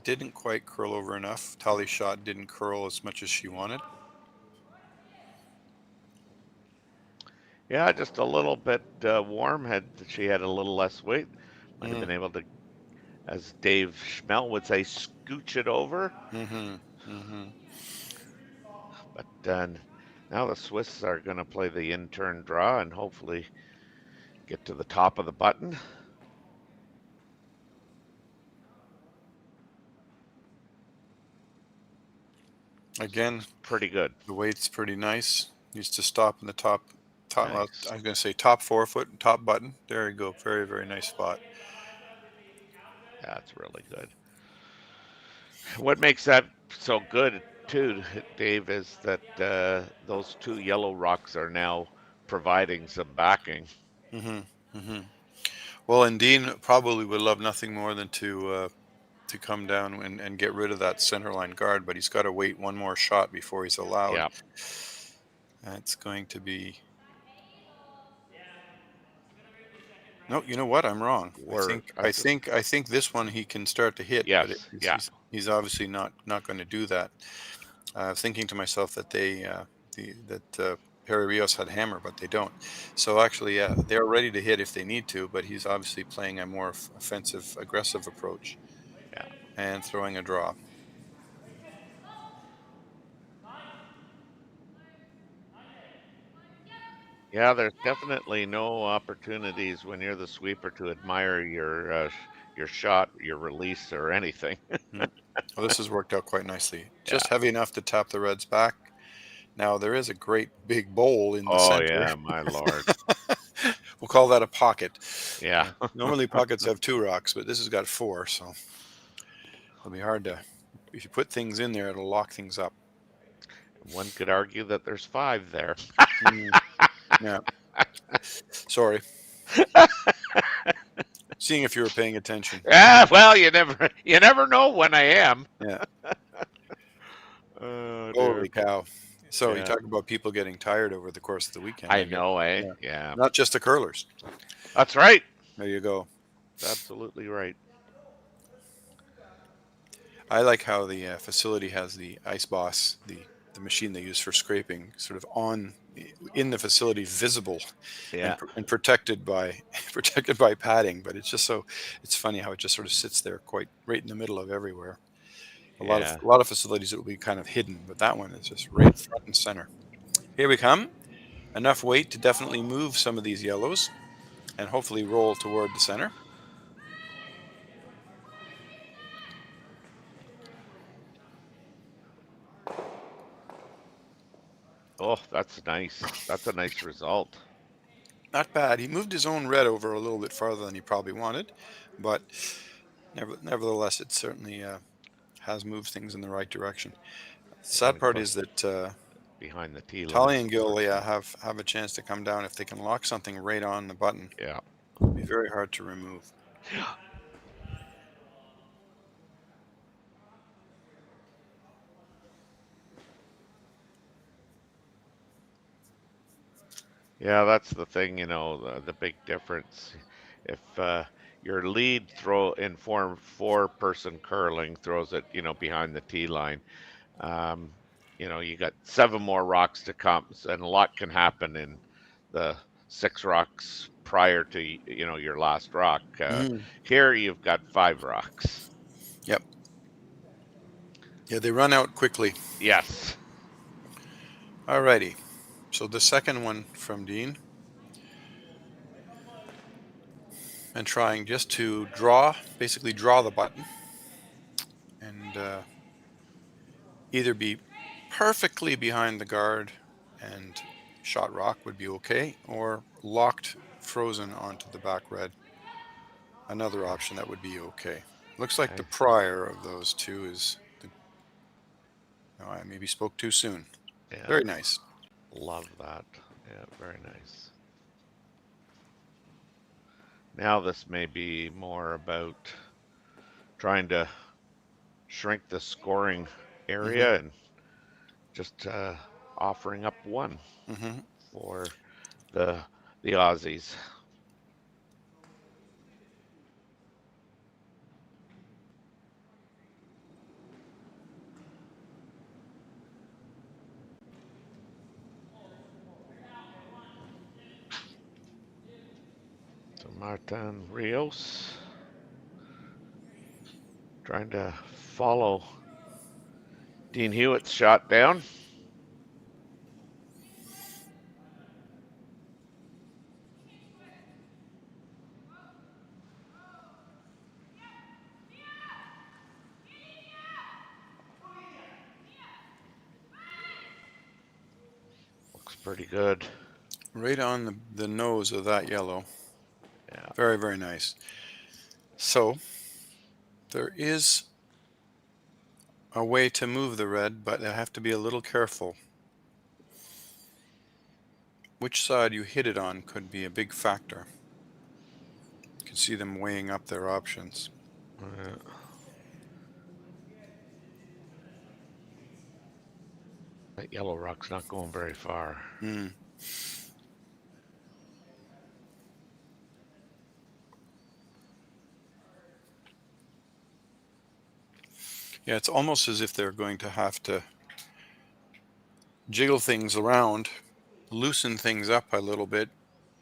didn't quite curl over enough. Tahli's shot didn't curl as much as she wanted. Yeah, just a little bit warm. She had a little less weight. Might have been able to, as Dave Schmel would say, scooch it over. But now the Swiss are going to play the in-turn draw and hopefully get to the top of the button. Again, pretty good. The weight's pretty nice. Needs to stop in the top Top, well, Nice. I was going to say top 4 foot, top button. There you go. Very, very nice spot. That's really good. What makes that so good too, Dave, is that those 2 yellow rocks are now providing some backing. Well, and Dean probably would love nothing more than to come down and get rid of that center line guard, but he's got to wait one more shot before he's allowed. Yeah. That's going to be. No, you know what? I'm wrong. I think this one he can start to hit. Yes. But he's obviously not going to do that. Thinking to myself that Perret Rios had hammer, but they don't. So actually, yeah, they're ready to hit if they need to, but he's obviously playing a more offensive, aggressive approach. Yeah. And throwing a draw. Yeah, there's definitely no opportunities when you're the sweeper to admire your shot, your release, or anything. Well, this has worked out quite nicely. Just heavy enough to tap the Reds back. Now there is a great big bowl in the center. Oh yeah, my lord. We'll call that a pocket. Yeah. Normally pockets have 2 rocks, but this has got 4, so it'll be hard to. If you put things in there, it'll lock things up. One could argue that there's 5 there. Yeah. Sorry. Seeing if you were paying attention. Yeah, well, you never know when I am. Yeah. Oh, Holy cow. So Yeah. you talk about people getting tired over the course of the weekend. I know, eh? Yeah. Not just the curlers. That's right. There you go. Absolutely right. I like how the facility has the Ice Boss, the machine they use for scraping, sort of in the facility, visible, Yeah. and protected by padding. But it's funny how it just sort of sits there, quite right in the middle of everywhere. A lot of facilities it will be kind of hidden, but that one is just right front and center. Here we come. Enough weight to definitely move some of these yellows, and hopefully roll toward the center. Oh, that's nice. That's a nice result. Not bad. He moved his own red over a little bit farther than he probably wanted, but nevertheless, it certainly has moved things in the right direction. The sad part is that behind the tee line, Tahli and Gill have a chance to come down if they can lock something right on the button. Yeah. It'll be very hard to remove. Yeah, that's the thing, the big difference. If your lead throw in 4-person curling throws it, behind the tee line, you got 7 more rocks to come, and a lot can happen in the 6 rocks prior to, your last rock. Here you've got 5 rocks. Yep. Yeah, they run out quickly. Yes. Alrighty. So the second one from Dean. And trying just to basically draw the button. And either be perfectly behind the guard and shot rock would be okay, or locked, frozen onto the back red. Another option that would be okay. Looks like the prior of those two is I maybe spoke too soon. Yeah. Very nice. Love that. Yeah, very nice. Now this may be more about trying to shrink the scoring area and just offering up 1 for the Aussies. Martin Rios trying to follow Dean Hewitt's shot down. Looks pretty good. Right on the nose of that yellow. Yeah. Very, very nice. So there is a way to move the red, but I have to be a little careful. Which side you hit it on could be a big factor. You can see them weighing up their options. That yellow rock's not going very far. Yeah, it's almost as if they're going to have to jiggle things around, loosen things up a little bit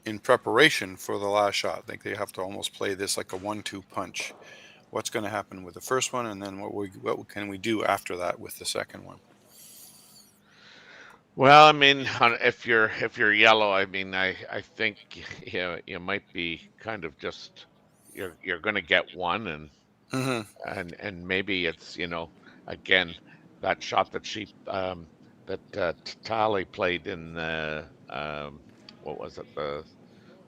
in preparation for the last shot. Like they have to almost play this like a 1-2 punch. What's going to happen with the first one, and then what can we do after that with the second one? Well, I mean, if you're yellow, I mean, I think you might be kind of just you're going to get one, and maybe it's again that shot that Tahli played in the what was it, the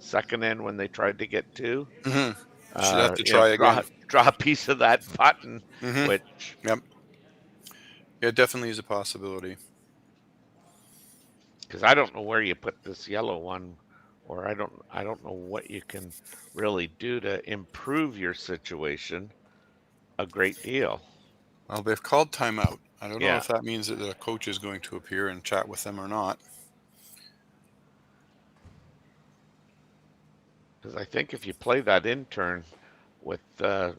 second end when they tried to get two. Should have to try again. Draw a piece of that button, which it definitely is a possibility. Because I don't know where you put this yellow one, or I don't know what you can really do to improve your situation a great deal. Well, they've called timeout. I don't know if that means that the coach is going to appear and chat with them or not. Because I think if you play that in turn with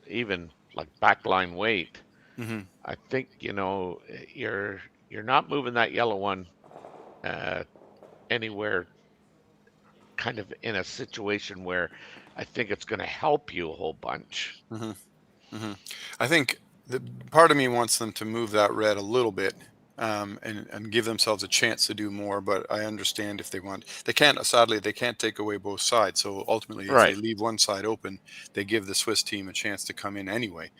even like backline weight, I think you're not moving that yellow one anywhere kind of in a situation where I think it's going to help you a whole bunch. I think the part of me wants them to move that red a little bit and give themselves a chance to do more, but I understand if they want. Sadly, they can't take away both sides. So ultimately, if they leave one side open, they give the Swiss team a chance to come in anyway.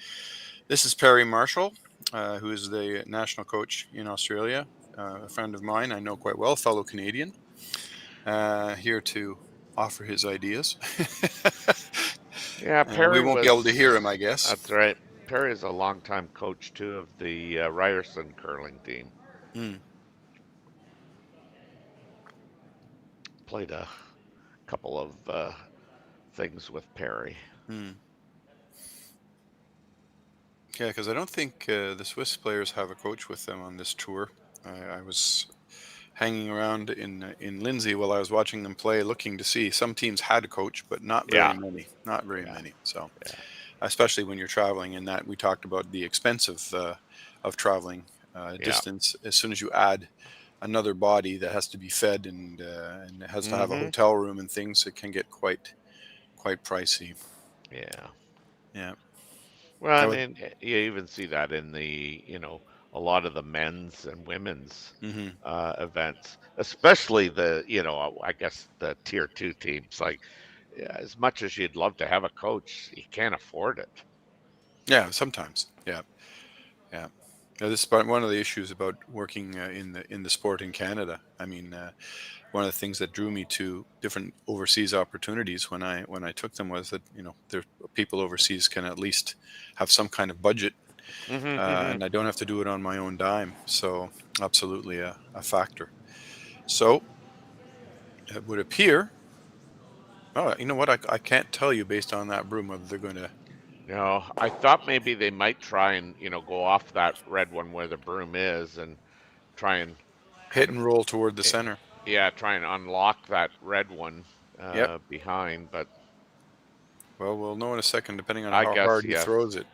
This is Perry Marshall, who is the national coach in Australia, a friend of mine I know quite well, fellow Canadian, here to offer his ideas. Yeah, Perry. We won't be able to hear him, I guess. That's right. Perry is a longtime coach too of the Ryerson curling team. Played a couple of things with Perry. Yeah, because I don't think the Swiss players have a coach with them on this tour. I was hanging around in Lindsay while I was watching them play, looking to see. Some teams had a coach, but not very many. Not very many. So, especially when you're traveling, and that we talked about the expense of traveling distance. As soon as you add another body that has to be fed and has to have a hotel room and things, it can get quite pricey. Yeah. Well, I mean, you even see that in the a lot of the men's and women's events, especially the I guess the tier 2 teams. Like, as much as you'd love to have a coach, you can't afford it. Yeah, sometimes. Yeah. This is one of the issues about working in the sport in Canada. I mean, one of the things that drew me to different overseas opportunities when I took them was that there people overseas can at least have some kind of budget, and I don't have to do it on my own dime. So absolutely a factor. So it would appear. Oh, you know what? I can't tell you based on that broom whether they're going to. No, I thought maybe they might try and go off that red one where the broom is and try and hit and roll toward the center. Yeah, try and unlock that red one behind, but well, we'll know in a second, depending on how hard he throws it.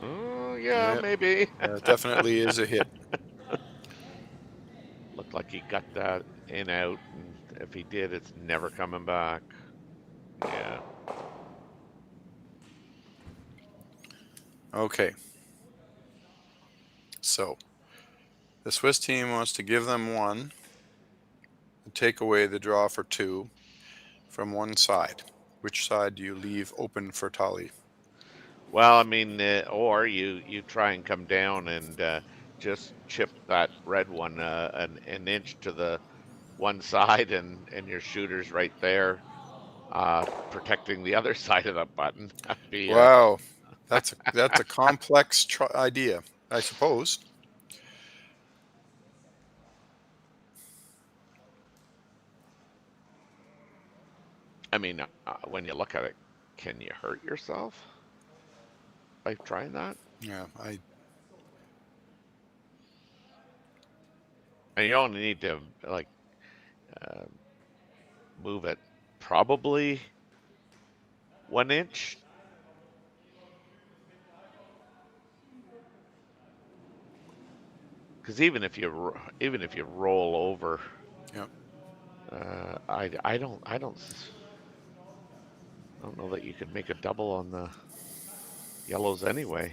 Oh, yeah, maybe. It definitely is a hit. Looked like he got that in out, and if he did, it's never coming back. Yeah. Okay. So the Swiss team wants to give them one and take away the draw for two from one side. Which side do you leave open for Tahli? Well, I mean, or you try and come down and just chip that red one an inch to the one side, and your shooter's right there, protecting the other side of the button. That'd be, Wow, that's a complex idea, I suppose. I mean, when you look at it, can you hurt yourself by trying that? Yeah, And you only need to like move it probably 1 inch. Because even if you roll over, yep. I don't know that you could make a double on the yellows anyway.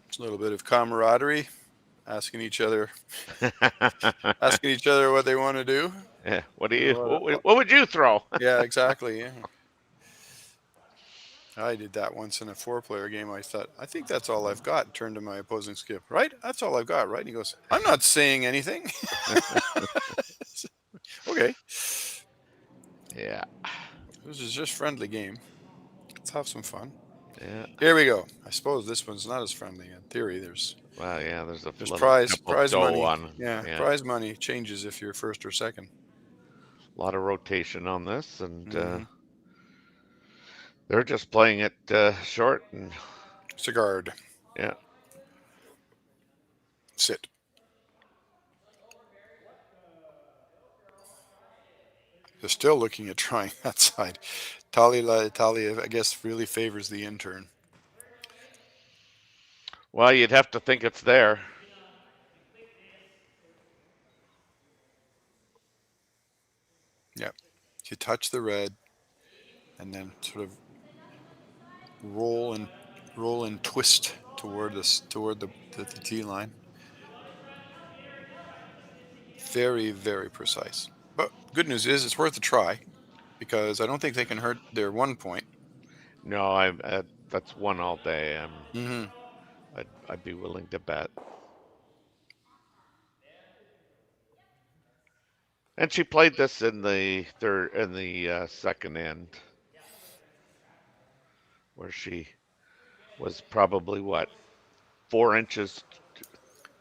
It's a little bit of camaraderie, asking each other what they want to do. Yeah. What would you throw? Yeah, exactly. Yeah. I did that once in a 4-player game. I think that's all I've got. Turned to my opposing skip. Right? That's all I've got, right? And he goes, I'm not saying anything. Okay. Yeah. This is just friendly game. Let's have some fun. Yeah. Here we go. I suppose this one's not as friendly in theory. There's there's prize money. On. Yeah, prize money changes if you're first or second. A lot of rotation on this, and they're just playing it short and Sagard. Yeah. Sit. They're still looking at trying that side. Tahli, I guess, really favors the intern. Well, you'd have to think it's there. Yeah. You touch the red and then sort of roll and twist toward the tee line. Very, very precise. But good news is it's worth a try, because I don't think they can hurt their 1 point. No, that's one all day. Mm-hmm. I'd be willing to bet. And she played this in the second end, where she was probably 4 inches,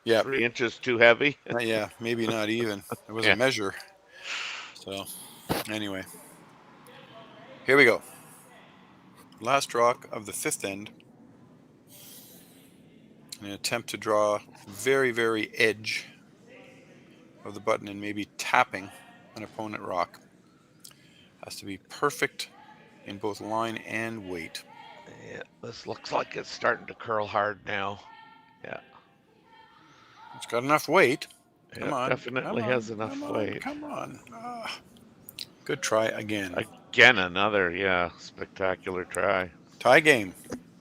3 inches too heavy. Yeah, maybe not even. It was a measure. So, anyway, here we go. Last rock of the 5th end. An attempt to draw very, very edge of the button and maybe tapping an opponent rock. Has to be perfect in both line and weight. Yeah, this looks like it's starting to curl hard now. Yeah. It's got enough weight. Come on. Definitely has enough weight. Come on. Good try again. Again, another, spectacular try. Tie game.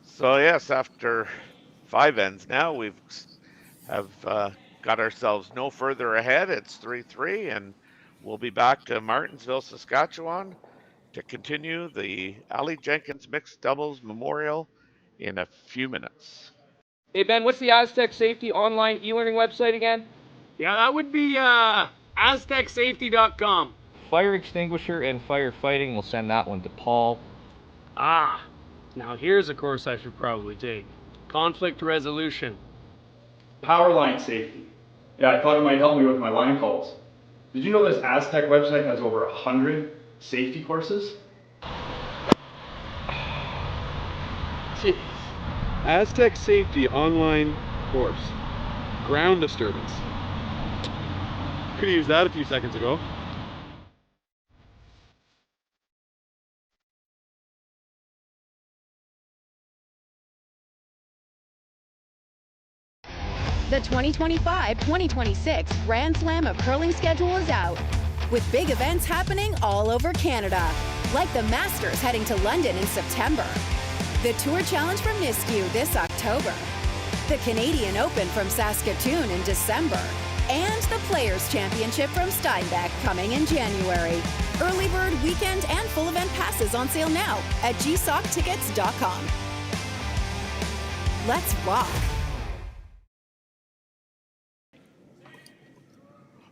So, yes, after 5 ends now, we've got ourselves no further ahead. It's 3-3, and we'll be back to Martensville, Saskatchewan to continue the Aly Jenkins Mixed Doubles Memorial in a few minutes. Hey, Ben, what's the Aztec Safety online e-learning website again? Yeah, that would be aztecsafety.com. Fire extinguisher and firefighting, we'll send that one to Paul. Now here's a course I should probably take. Conflict resolution. Power line safety. Yeah, I thought it might help me with my line calls. Did you know this Aztec website has over 100 safety courses? Jeez. Aztec Safety online course. Ground disturbance. Could have used that a few seconds ago. The 2025-2026 Grand Slam of Curling schedule is out, with big events happening all over Canada, like the Masters heading to London in September, the Tour Challenge from Nisku this October, the Canadian Open from Saskatchewan in December, and the Players' Championship from Steinbeck coming in January. Early bird weekend and full event passes on sale now at gsoctickets.com. Let's rock.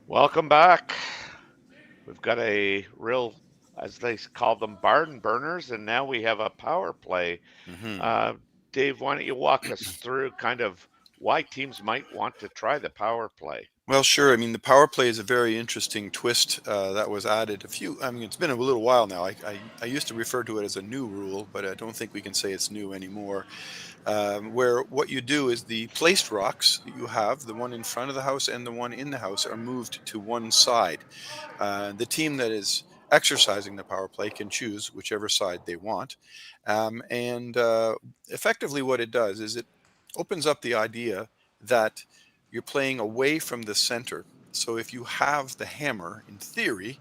Welcome back. We've got a real, as they call them, barn burners, and now we have a power play. Dave, why don't you walk us through kind of why teams might want to try the power play? Well, sure. I mean, the power play is a very interesting twist that was added it's been a little while now. I used to refer to it as a new rule, but I don't think we can say it's new anymore. Where what you do is the placed rocks that you have, the one in front of the house and the one in the house, are moved to one side. The team that is exercising the power play can choose whichever side they want. Effectively what it does is it opens up the idea that you're playing away from the center. So if you have the hammer, in theory,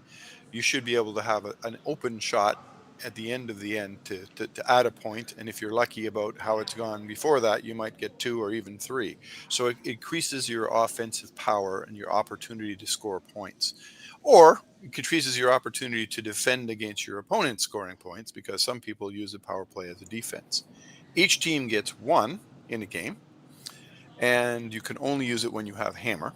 you should be able to have an open shot at the end of the end to add a point. And if you're lucky about how it's gone before that, you might get 2 or even 3. So it increases your offensive power and your opportunity to score points. Or it increases your opportunity to defend against your opponent scoring points, because some people use the power play as a defense. Each team gets 1 in a game, and you can only use it when you have hammer,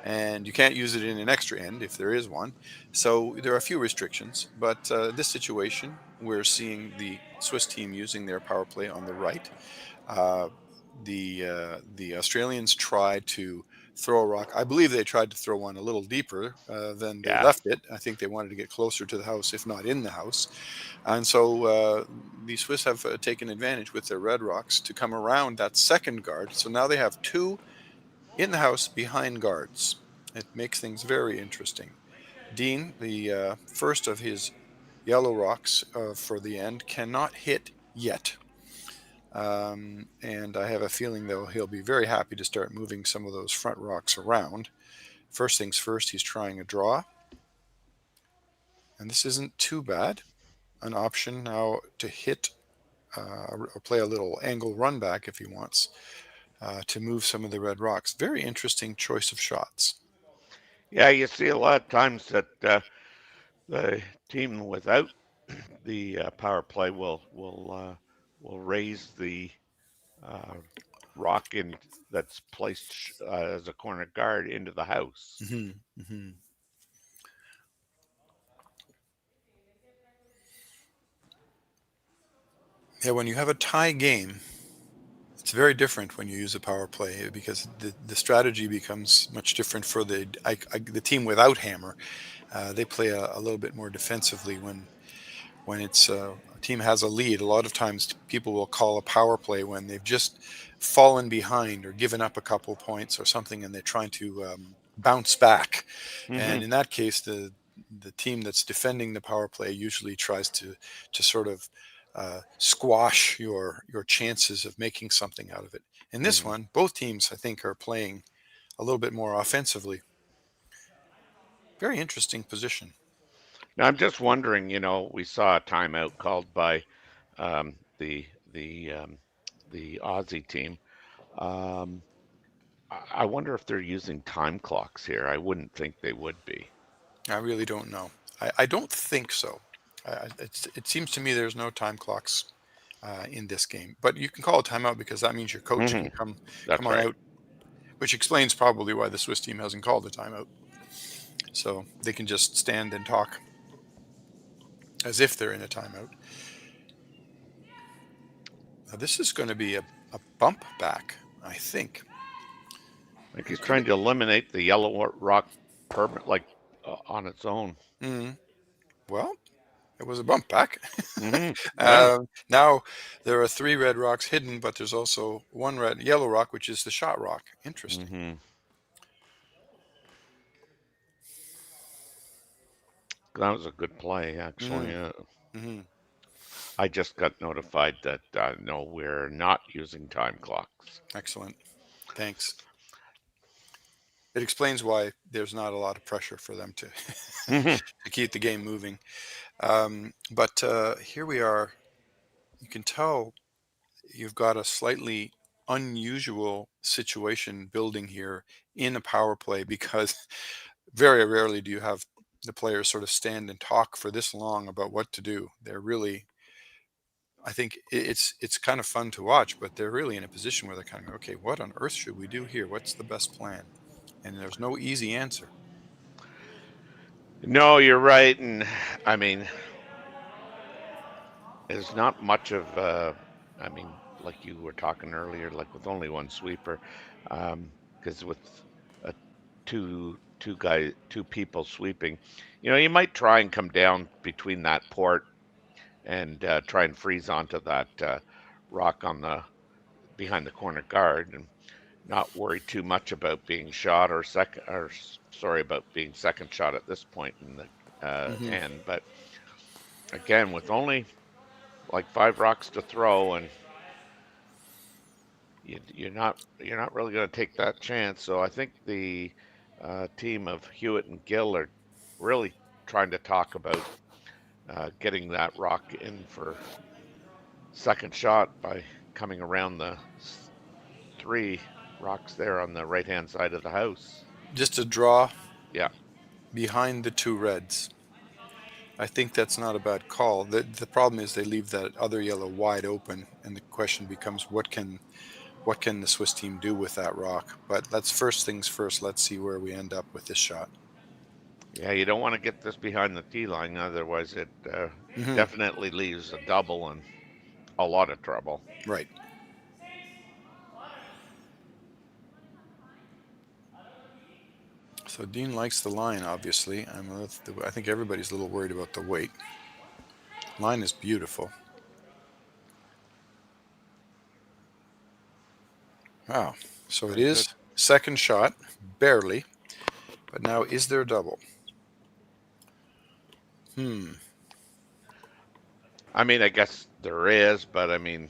and you can't use it in an extra end if there is one. So there are a few restrictions, but this situation, we're seeing the Swiss team using their power play on the right. The Australians tried to throw a rock. I believe they tried to throw one a little deeper than they left it. I think they wanted to get closer to the house, if not in the house. And so the Swiss have taken advantage with their red rocks to come around that second guard. So now they have 2 in the house behind guards. It makes things very interesting. Dean, the first of his yellow rocks for the end, cannot hit yet. And I have a feeling, though, he'll be very happy to start moving some of those front rocks around. First things first, he's trying a draw. And this isn't too bad. An option now to hit or play a little angle run back if he wants to move some of the red rocks. Very interesting choice of shots. Yeah, you see a lot of times that the team without the power play will raise the rock in that's placed as a corner guard into the house. Yeah, when you have a tie game, it's very different when you use a power play, because the strategy becomes much different for the team without hammer. They play a little bit more defensively when it's a team has a lead. A lot of times people will call a power play when they've just fallen behind or given up a couple points or something, and they're trying to bounce back. And in that case, the team that's defending the power play usually tries to sort of squash your chances of making something out of it. In this one, both teams, I think, are playing a little bit more offensively. Very interesting position. Now I'm just wondering, we saw a timeout called by the Aussie team. I wonder if they're using time clocks here. I wouldn't think they would be. I really don't know. I don't think so. It seems to me there's no time clocks in this game, but you can call a timeout because that means your coach can come on out, which explains probably why the Swiss team hasn't called a timeout. So they can just stand and talk as if they're in a timeout. Now this is going to be a bump back, I think. Like he's trying to eliminate the yellow rock permit, on its own. Well, it was a bump back. Yeah. Now there are 3 red rocks hidden, but there's also 1 yellow rock, which is the shot rock. Interesting. That was a good play, actually. I just got notified that no, we're not using time clocks. Excellent. Thanks. It explains why there's not a lot of pressure for them to to keep the game moving. But here we are. You can tell you've got a slightly unusual situation building here in a power play, because very rarely do you have the players sort of stand and talk for this long about what to do. They're really, I think it's kind of fun to watch, but they're really in a position where they're kind of, okay, what on earth should we do here? What's the best plan? And there's no easy answer. No, you're right, and I mean, there's not much of. I mean, like you were talking earlier, like with only one sweeper, because with a two people sweeping, you might try and come down between that port and try and freeze onto that rock on the behind the corner guard, and not worry too much about being shot or sorry, about being second shot at this point in the end. But again, with only like 5 rocks to throw, and you're not really going to take that chance. So I think the team of Hewitt and Gill are really trying to talk about getting that rock in for second shot by coming around the 3 rocks there on the right hand side of the house. Just a draw. Yeah. Behind the 2 reds. I think that's not a bad call. The problem is they leave that other yellow wide open, and the question becomes what can the Swiss team do with that rock? But let's first things first. Let's see where we end up with this shot. Yeah, you don't want to get this behind the tee line, otherwise it definitely leaves a double and a lot of trouble. Right. So Dean likes the line, obviously. I think everybody's a little worried about the weight. Line is beautiful. Wow. So it is second shot, barely. But now, is there a double? I mean, I guess there is, but I mean,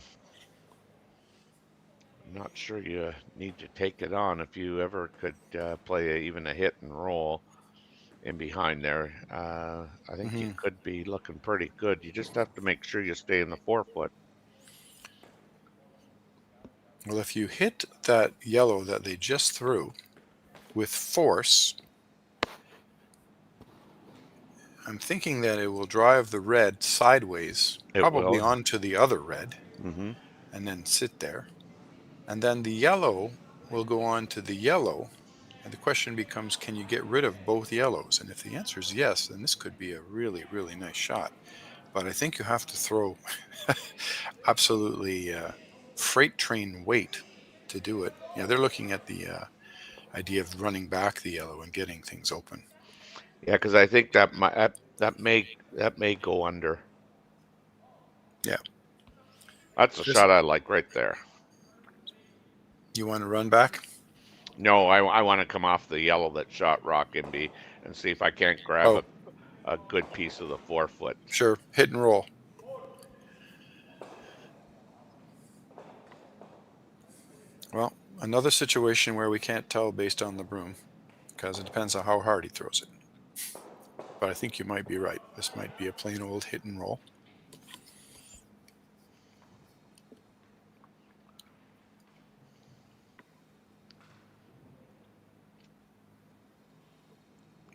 I'm not sure you need to take it on. If you ever could play even a hit and roll in behind there, I think you could be looking pretty good. You just have to make sure you stay in the 4-foot. Well, if you hit that yellow that they just threw with force, I'm thinking that it will drive the red sideways, probably onto the other red, and then sit there. And then the yellow will go on to the yellow. And the question becomes, can you get rid of both yellows? And if the answer is yes, then this could be a really, really nice shot. But I think you have to throw absolutely freight train weight to do it. Yeah, they're looking at the idea of running back the yellow and getting things open. Yeah, because I think that may go under. Yeah. That's a shot I like right there. You want to run back? No, I want to come off the yellow that shot rock and see if I can't grab a good piece of the 4-foot. Sure, hit and roll. Well, another situation where we can't tell based on the broom, because it depends on how hard he throws it. But I think you might be right. This might be a plain old hit and roll.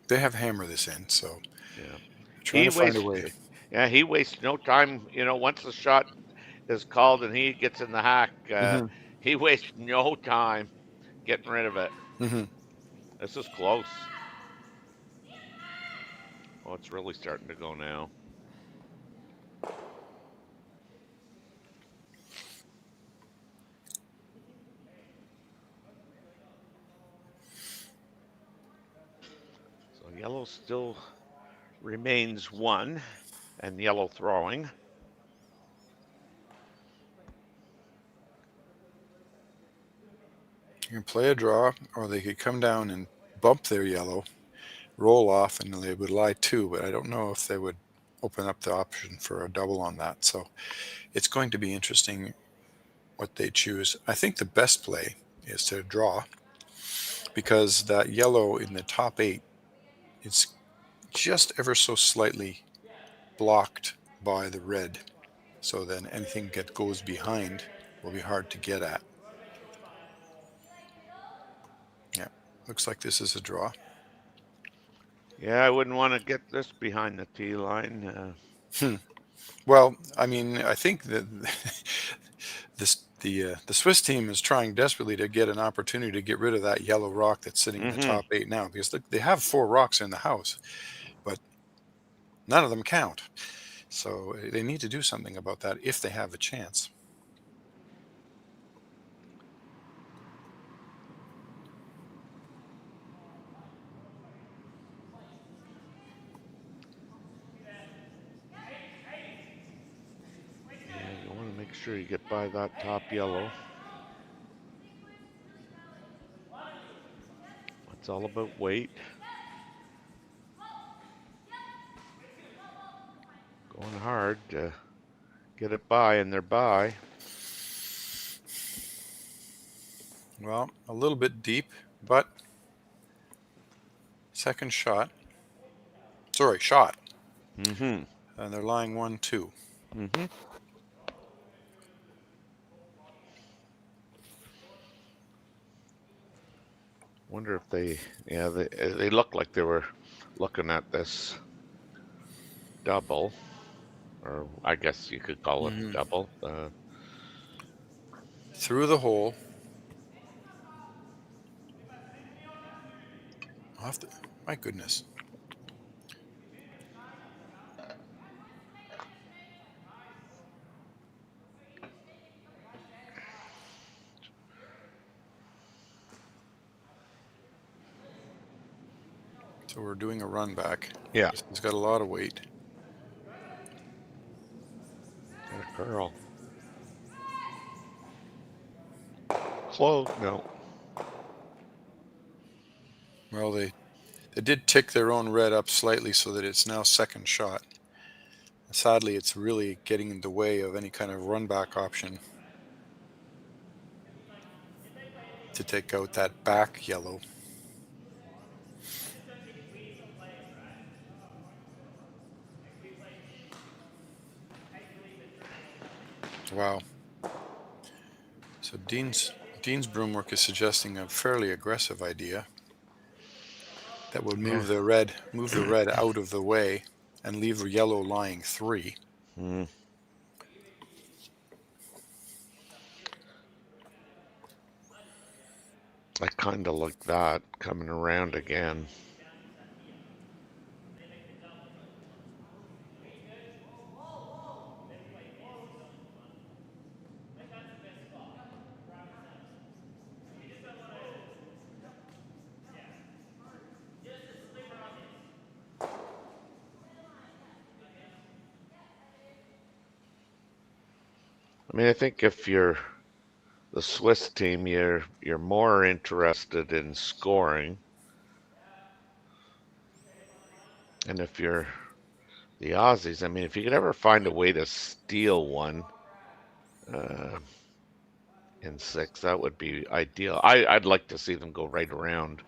They have hammer this in, so trying to find a way. Yeah, he wastes no time. Once the shot is called and he gets in the hack, he wastes no time getting rid of it. This is close. Oh, it's really starting to go now. So yellow still remains 1, and yellow throwing. You can play a draw, or they could come down and bump their yellow, roll off, and they would lie 2, but I don't know if they would open up the option for a double on that. So it's going to be interesting what they choose. I think the best play is to draw, because that yellow in the top 8 is just ever so slightly blocked by the red. So then anything that goes behind will be hard to get at. Yeah, looks like this is a draw. Yeah, I wouldn't want to get this behind the tee line. Well, I mean, I think that the Swiss team is trying desperately to get an opportunity to get rid of that yellow rock that's sitting in the top 8 now, because they have 4 rocks in the house, but none of them count. So they need to do something about that if they have a chance. Yeah, you want to make sure you get by that top yellow. It's all about weight. Going hard to get it by, and they're by. Well, a little bit deep, but second shot. Sorry, shot. Mm-hmm. And they're lying 1-2. Mm-hmm. Wonder if they look like they were looking at this double, or I guess you could call it double. Through the hole. My goodness. So we're doing a run back. Yeah. He's got a lot of weight. Got a curl. Close. No. Well, they did tick their own red up slightly so that it's now second shot. Sadly, it's really getting in the way of any kind of run back option to take out that back yellow. Wow. So Dean's broomwork is suggesting a fairly aggressive idea that would move the red out of the way and leave the yellow lying 3. I kind of like that coming around again. I mean, I think if you're the Swiss team, you're more interested in scoring, and if you're the Aussies, I mean, if you could ever find a way to steal one in 6, that would be ideal. I'd like to see them go right around.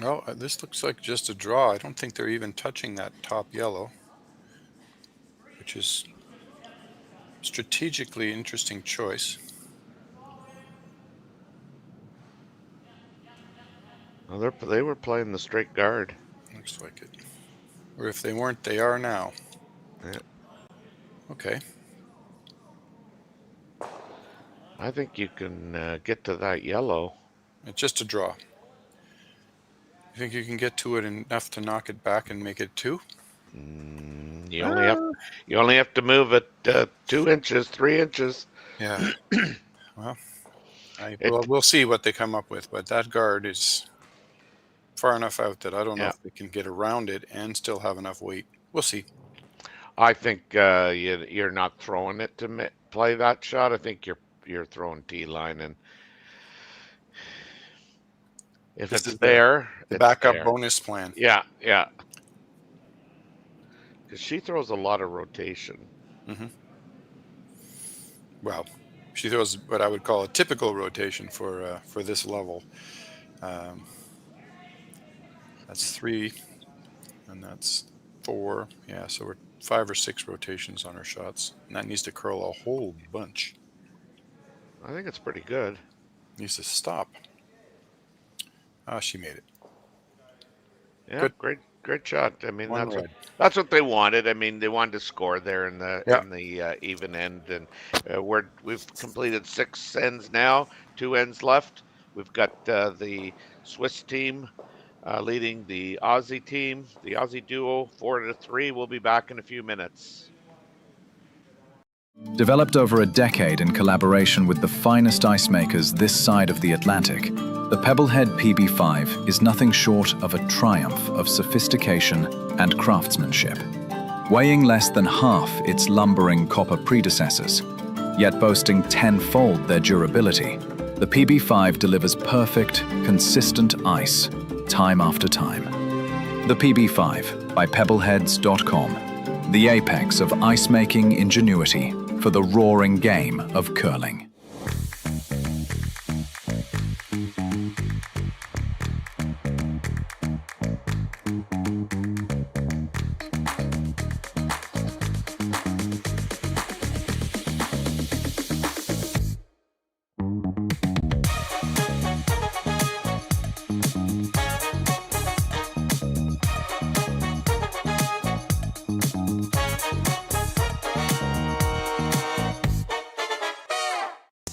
Well, this looks like just a draw. I don't think they're even touching that top yellow, which is strategically interesting choice. Well, they were playing the straight guard. Looks like it. Or if they weren't, they are now. Yeah. Okay. I think you can get to that yellow. It's just a draw. You think you can get to it enough to knock it back and make it 2? You only have to move it 2 inches, 3 inches. Yeah. Well, we'll see what they come up with, but that guard is far enough out that I don't know if they can get around it and still have enough weight. We'll see. I think you're not throwing it to play that shot. I think you're throwing tee line, and if it's there, the backup bonus plan. Yeah. Because she throws a lot of rotation. Well, she throws what I would call a typical rotation for this level. That's 3, and that's 4. Yeah, so we're 5 or 6 rotations on her shots, and that needs to curl a whole bunch. I think it's pretty good. Needs to stop. Ah, she made it. Yeah, Good. great shot. I mean, One that's what they wanted. I mean, they wanted to score there in the Yeah. even end, and we've completed 6 ends now, 2 ends left. We've got the Swiss team leading the Aussie team, the Aussie duo, 4-3. We'll be back in a few minutes. Developed over a decade in collaboration with the finest ice makers this side of the Atlantic, the Pebblehead PB5 is nothing short of a triumph of sophistication and craftsmanship. Weighing less than half its lumbering copper predecessors, yet boasting tenfold their durability, the PB5 delivers perfect, consistent ice, time after time. The PB5 by Pebbleheads.com, the apex of ice-making ingenuity for the roaring game of curling.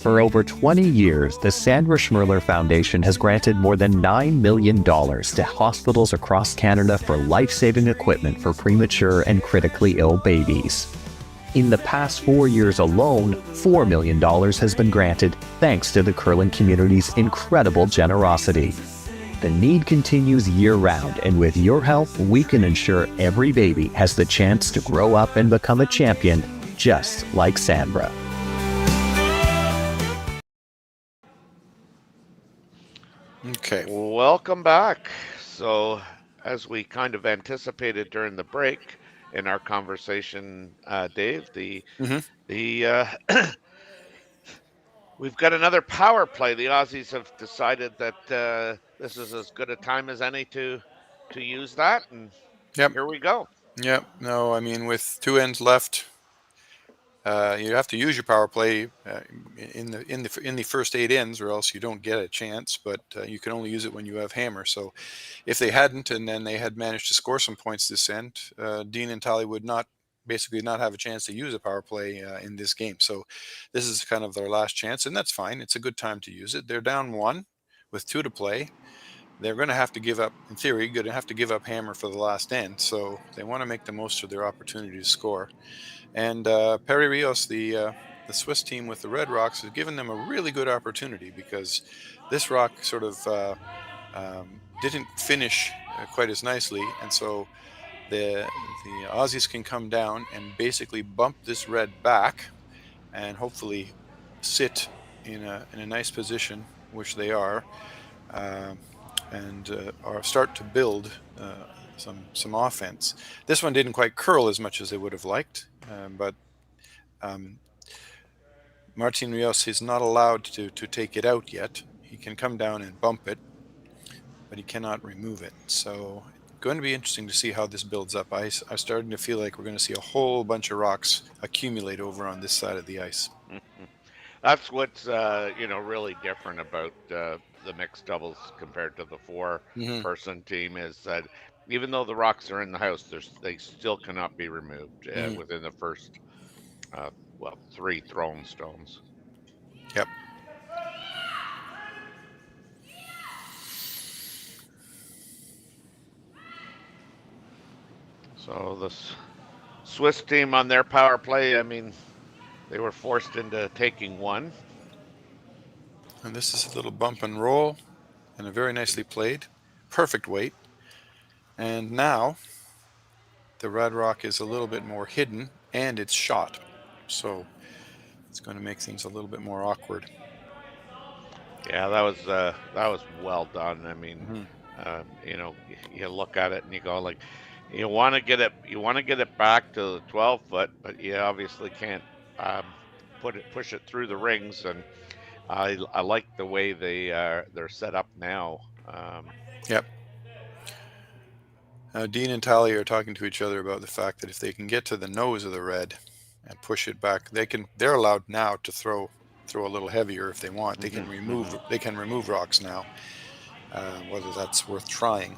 For over 20 years, the Sandra Schmirler Foundation has granted more than $9 million to hospitals across Canada for life-saving equipment for premature and critically ill babies. In the past 4 years alone, $4 million has been granted thanks to the curling community's incredible generosity. The need continues year-round, and with your help, we can ensure every baby has the chance to grow up and become a champion, just like Sandra. Okay. Welcome back. So, as we kind of anticipated during the break in our conversation, Dave, we've got another power play. The Aussies have decided that this is as good a time as any to use that, and here we go. Yep. No, I mean, with 2 ends left, you have to use your power play in the first 8 ends, or else you don't get a chance. But you can only use it when you have hammer. So, if they hadn't, and then they had managed to score some points this end, Dean and Tahli would basically not have a chance to use a power play in this game. So, this is kind of their last chance, and that's fine. It's a good time to use it. They're down 1 with 2 to play. They're going to have to give up, in theory, going to have to give up hammer for the last end. So, they want to make the most of their opportunity to score. And Perret Rios, the Swiss team with the Red Rocks, has given them a really good opportunity, because this rock sort of didn't finish quite as nicely, and so the Aussies can come down and basically bump this red back, and hopefully sit in a nice position, which they are, and start to build some offense. This one didn't quite curl as much as they would have liked, but Martin Rios is not allowed to take it out yet. He can come down and bump it, but he cannot remove it. So it's going to be interesting to see how this builds up. I'm starting to feel like we're going to see a whole bunch of rocks accumulate over on this side of the ice. That's what's really different about the mixed doubles compared to the 4-person team, is that even though the rocks are in the house, they still cannot be removed within the first 3 thrown stones. Yep. So the Swiss team on their power play, I mean, they were forced into taking 1. And this is a little bump and roll, and a very nicely played. Perfect weight. And now the red rock is a little bit more hidden, and it's shot. So it's going to make things a little bit more awkward. Yeah, that was well done. I mean, you look at it and you go, like, you want to get it back to the 12-foot, but you obviously can't push it through the rings. And I like the way they're set up now. Yep. Dean and Tahli are talking to each other about the fact that if they can get to the nose of the red and push it back, they're allowed now to throw a little heavier if they want. They can remove rocks now. Whether that's worth trying.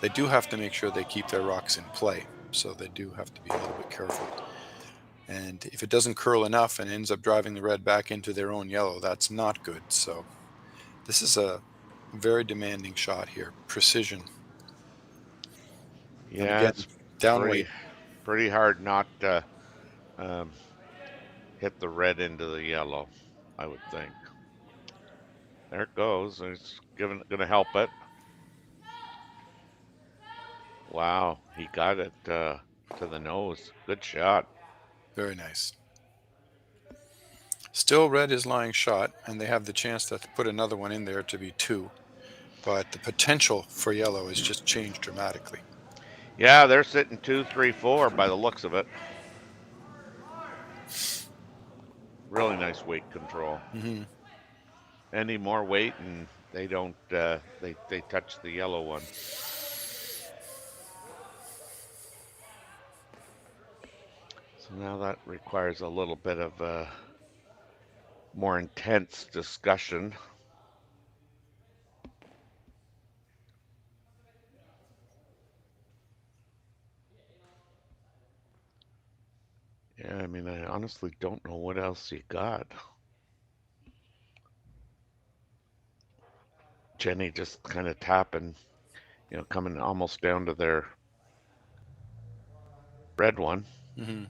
They do have to make sure they keep their rocks in play, so they do have to be a little bit careful. And if it doesn't curl enough and ends up driving the red back into their own yellow, that's not good. So this is a very demanding shot here. Precision. Yeah, again, it's down weight. pretty hard not to hit the red into the yellow, I would think. There it goes. It's gonna help it. Wow, he got it to the nose. Good shot. Very nice. Still red is lying shot, and they have the chance to put another one in there to be 2. But the potential for yellow has just changed dramatically. Yeah, they're sitting 2, 3, 4 by the looks of it. Really nice weight control. Mm-hmm. Any more weight and they don't they touch the yellow one. So now that requires a little bit of more intense discussion. Yeah, I mean, I honestly don't know what else you got. Jenny just kind of tapping, coming almost down to their red one. Mm-hmm.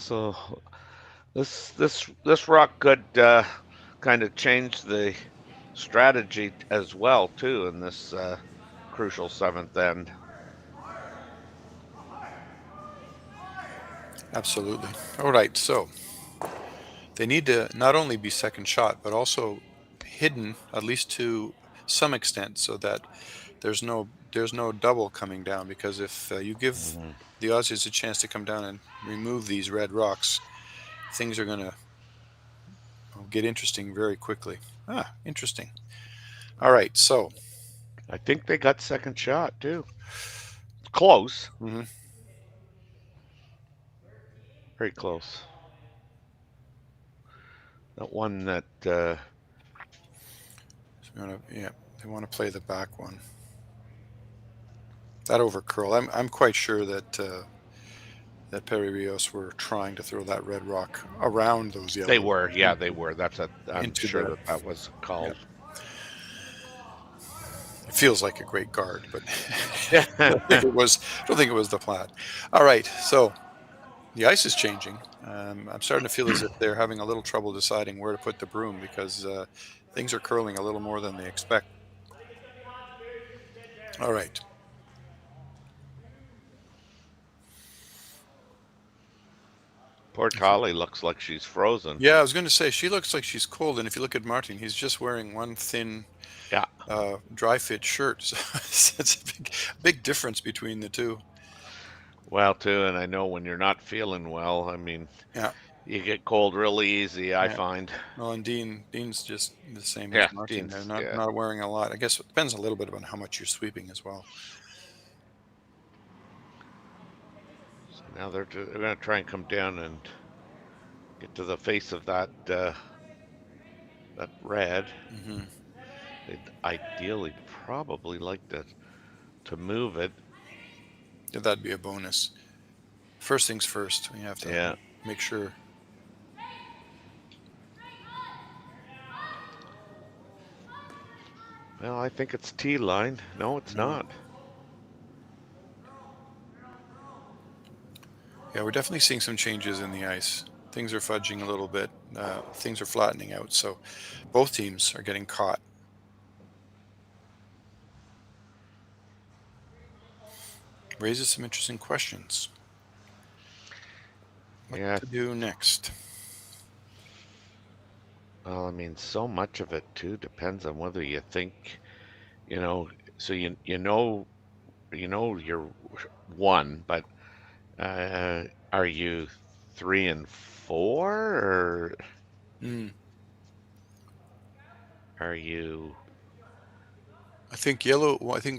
So this rock could kind of change the strategy as well too in this crucial 7th end. Absolutely. All right, so they need to not only be second shot, but also hidden, at least to some extent, so that there's no double coming down. Because if you give the Aussies a chance to come down and remove these red rocks, things are going to get interesting very quickly. Interesting. All right, so I think they got second shot too. Close. Mm-hmm. Very close. That one that they want to play the back one. That over curl. I'm quite sure that that Perret Rios were trying to throw that red rock around those yellow. They were, yeah, they were. I'm sure that was called. Yeah. It feels like a great guard, but I don't think it was the plan. All right, so the ice is changing. I'm starting to feel as if they're having a little trouble deciding where to put the broom, because things are curling a little more than they expect. All right. Poor Tahli looks like she's frozen. Yeah, I was going to say, she looks like she's cold, and if you look at Martin, he's just wearing one thin dry fit shirt. So it's a big difference between the two. Well, too, and I know when you're not feeling well, I mean, you get cold really easy, I find. Well, and Dean's just the same as Martin. They're not wearing a lot. I guess it depends a little bit on how much you're sweeping as well. So now they're going to try and come down and get to the face of that red. Mm-hmm. They'd ideally probably like to move it. Yeah, that'd be a bonus. First things first. We have to make sure. Well, I think it's T-line. No, it's not. Yeah, we're definitely seeing some changes in the ice. Things are fudging a little bit. Things are flattening out. So both teams are getting caught. Raises some interesting questions. What to do next? Well, I mean, so much of it too depends on whether you think, so you know you know you're 1, but are you 3 and 4, or are you I think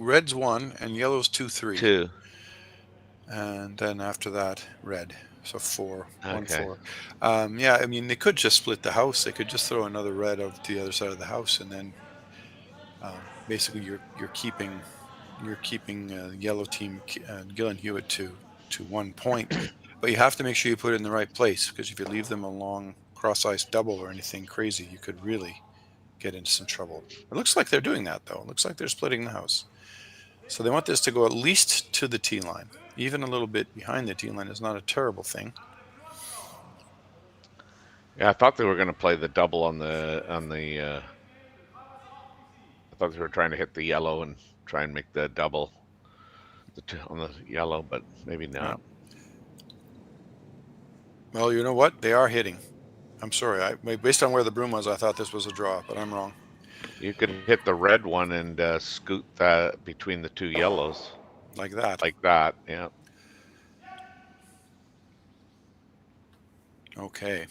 red's 1 and yellow's 2, 3. 2? And then after that, red. So 4, 1, Okay. 4. Yeah, I mean, they could just split the house. They could just throw another red out to the other side of the house, and then basically you're keeping yellow team Gill and Hewitt to 1 point. But you have to make sure you put it in the right place, because if you leave them along cross ice double or anything crazy, you could really get into some trouble. It looks like they're doing that, though. It looks like they're splitting the house. So they want this to go at least to the tee line. Even a little bit behind the tee line is not a terrible thing. Yeah, I thought they were going to play the double on the. I thought they were trying to hit the yellow and try and make the double on the yellow, but maybe not. Yeah. Well, you know what? They are hitting. I'm sorry. Based on where the broom was, I thought this was a draw, but I'm wrong. You could hit the red one and scoot that between the 2 yellows. Like that. Like that, yeah. Okay.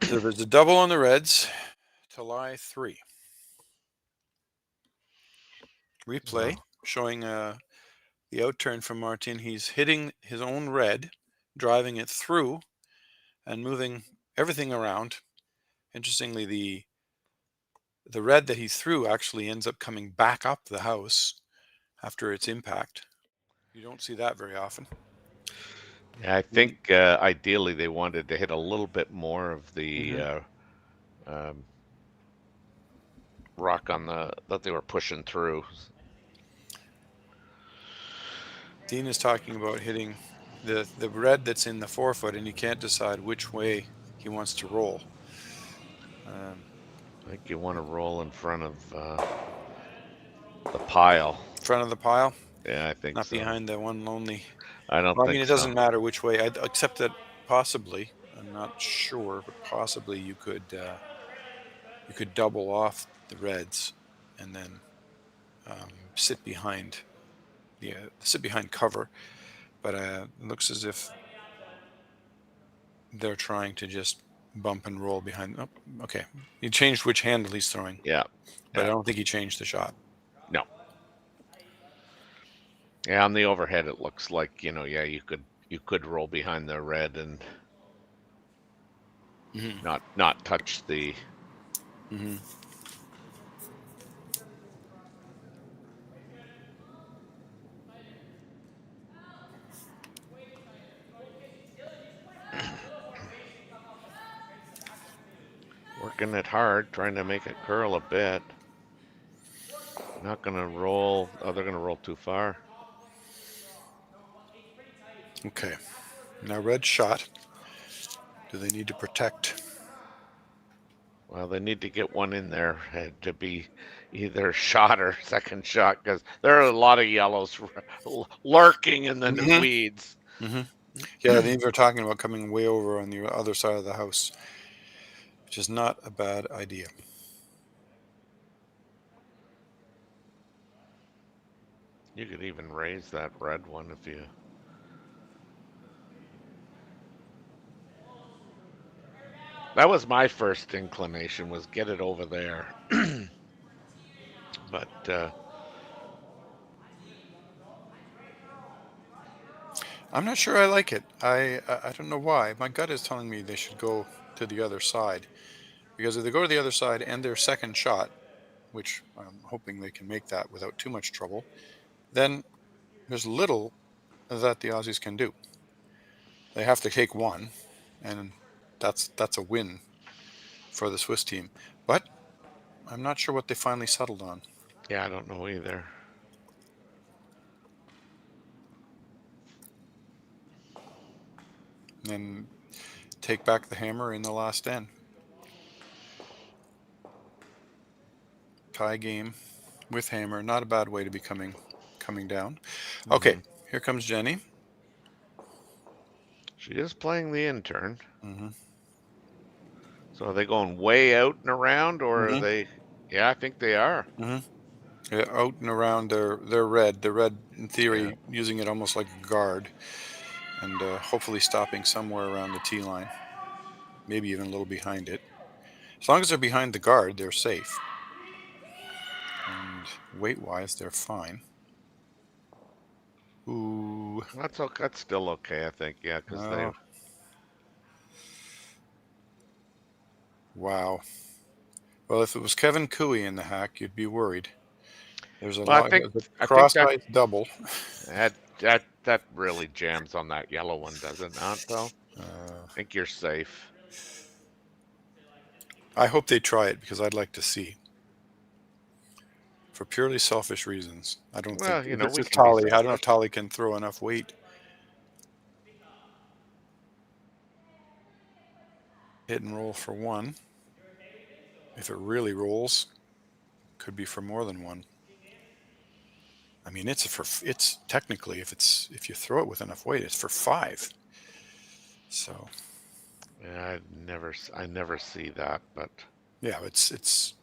So there's a double on the reds to lie 3. Replay showing the outturn from Martin. He's hitting his own red, driving it through, and moving everything around. Interestingly, the red that he threw actually ends up coming back up the house after its impact. You don't see that very often. Yeah, I think ideally they wanted to hit a little bit more of the rock on that they were pushing through. Dean is talking about hitting the red that's in the 4-foot, and he can't decide which way he wants to roll. I think you want to roll in front of the pile. In front of the pile? Yeah, I think not so. Behind the one lonely. I don't well, think I mean, it doesn't matter which way, except that possibly, I'm not sure, but possibly you could double off the reds and then sit behind cover. But it looks as if they're trying to just bump and roll behind. Oh, okay. He changed which handle he's throwing. Yeah. But I don't think he changed the shot. No. Yeah, on the overhead it looks like, you could roll behind the red and not touch the working it hard, trying to make it curl a bit. Not gonna roll. Oh, they're gonna roll too far. Okay. Now red shot. Do they need to protect? Well, they need to get one in there to be either shot or second shot, because there are a lot of yellows lurking in the weeds. Yeah, these are talking about coming way over on the other side of the house, which is not a bad idea. You could even raise that red one if you... That was my first inclination, was get it over there. But I'm not sure I like it. I don't know why. My gut is telling me they should go to the other side, because if they go to the other side and their second shot, which I'm hoping they can make that without too much trouble, then there's little that the Aussies can do. They have to take one, and that's a win for the Swiss team. But I'm not sure what they finally settled on. Yeah, I don't know either. And take back the hammer in the last end. Tie game with hammer. Not a bad way to be coming down. Okay, here comes Jenny. She is playing the intern. So are they going way out and around, or are they... Yeah, I think they are. out and around their red. The red, in theory, using it almost like a guard, and hopefully stopping somewhere around the tee line, maybe even a little behind it. As long as they're behind the guard, they're safe. And weight-wise, they're fine. Ooh. That's okay. That's still okay, I think. Yeah, because they. Wow. Well, if it was Kevin Cooey in the hack, you'd be worried. There's a Well, lot. I think Cross-eyed double. That really jams on that yellow one, does it not? Though. I think you're safe. I hope they try it because I'd like to see. For purely selfish reasons, I don't think. You know, it's Tahli. I don't know if Tahli can throw enough weight. Hit and roll for one. If it really rolls, could be for more than one. I mean, it's technically, if you throw it with enough weight, it's for 5. So. Yeah, I never see that, but. Yeah, it's.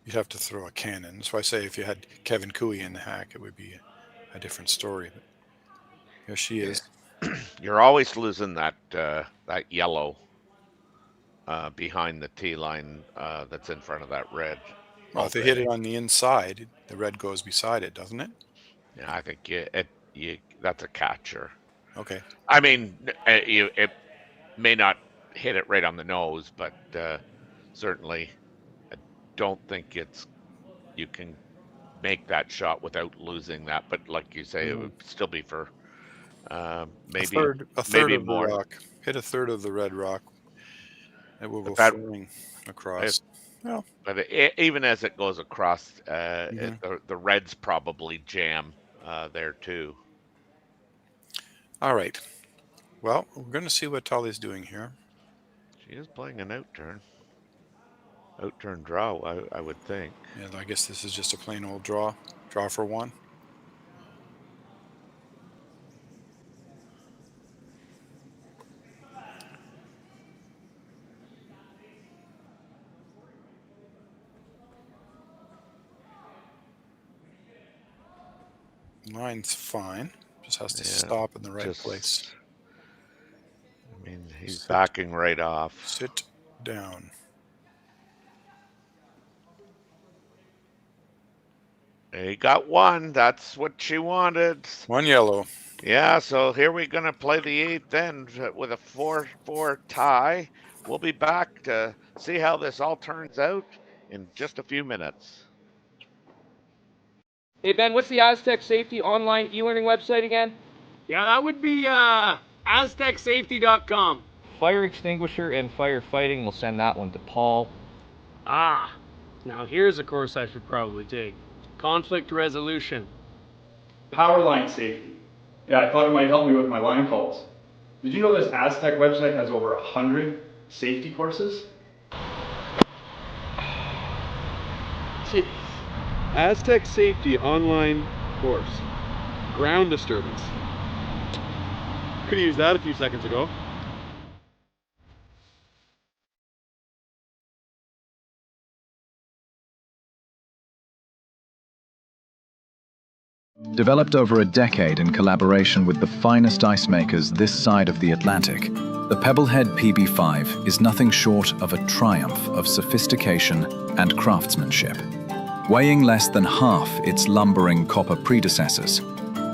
You'd have to throw a cannon. That's why I say if you had Kevin Cooey in the hack, it would be a different story. But here she is. You're always losing that yellow behind the tee line that's in front of that red. Well, if they hit it on the inside, the red goes beside it, doesn't it? Yeah, I think that's a catcher. Okay. I mean, it may not hit it right on the nose, but certainly I don't think you can make that shot without losing that. But like you say, it would still be for maybe a third maybe of more. The rock. Hit a third of the red rock. It will go flying across. Well, but even as it goes across, the reds probably jam there too. All right. Well, we're going to see what Tahli's doing here. She is playing an outturn. Outturn draw, I would think. Yeah, I guess this is just a plain old draw. Draw for one. Line's fine. Just has to stop in the right place. I mean, he's backing right off. Sit down. He got one. That's what she wanted. One yellow. Yeah, so here we're going to play the 8th end with a 4-4 tie. We'll be back to see how this all turns out in just a few minutes. Hey Ben, what's the Aztec Safety online e-learning website again? Yeah, that would be aztecsafety.com. Fire extinguisher and firefighting, we'll send that one to Paul. Now here's a course I should probably take. Conflict resolution. Power line safety. Yeah, I thought it might help me with my line calls. Did you know this Aztec website has over 100 safety courses? Jeez. Aztec Safety online course. Ground disturbance. Could have used that a few seconds ago. Developed over a decade in collaboration with the finest ice makers this side of the Atlantic, the Pebblehead PB5 is nothing short of a triumph of sophistication and craftsmanship. Weighing less than half its lumbering copper predecessors,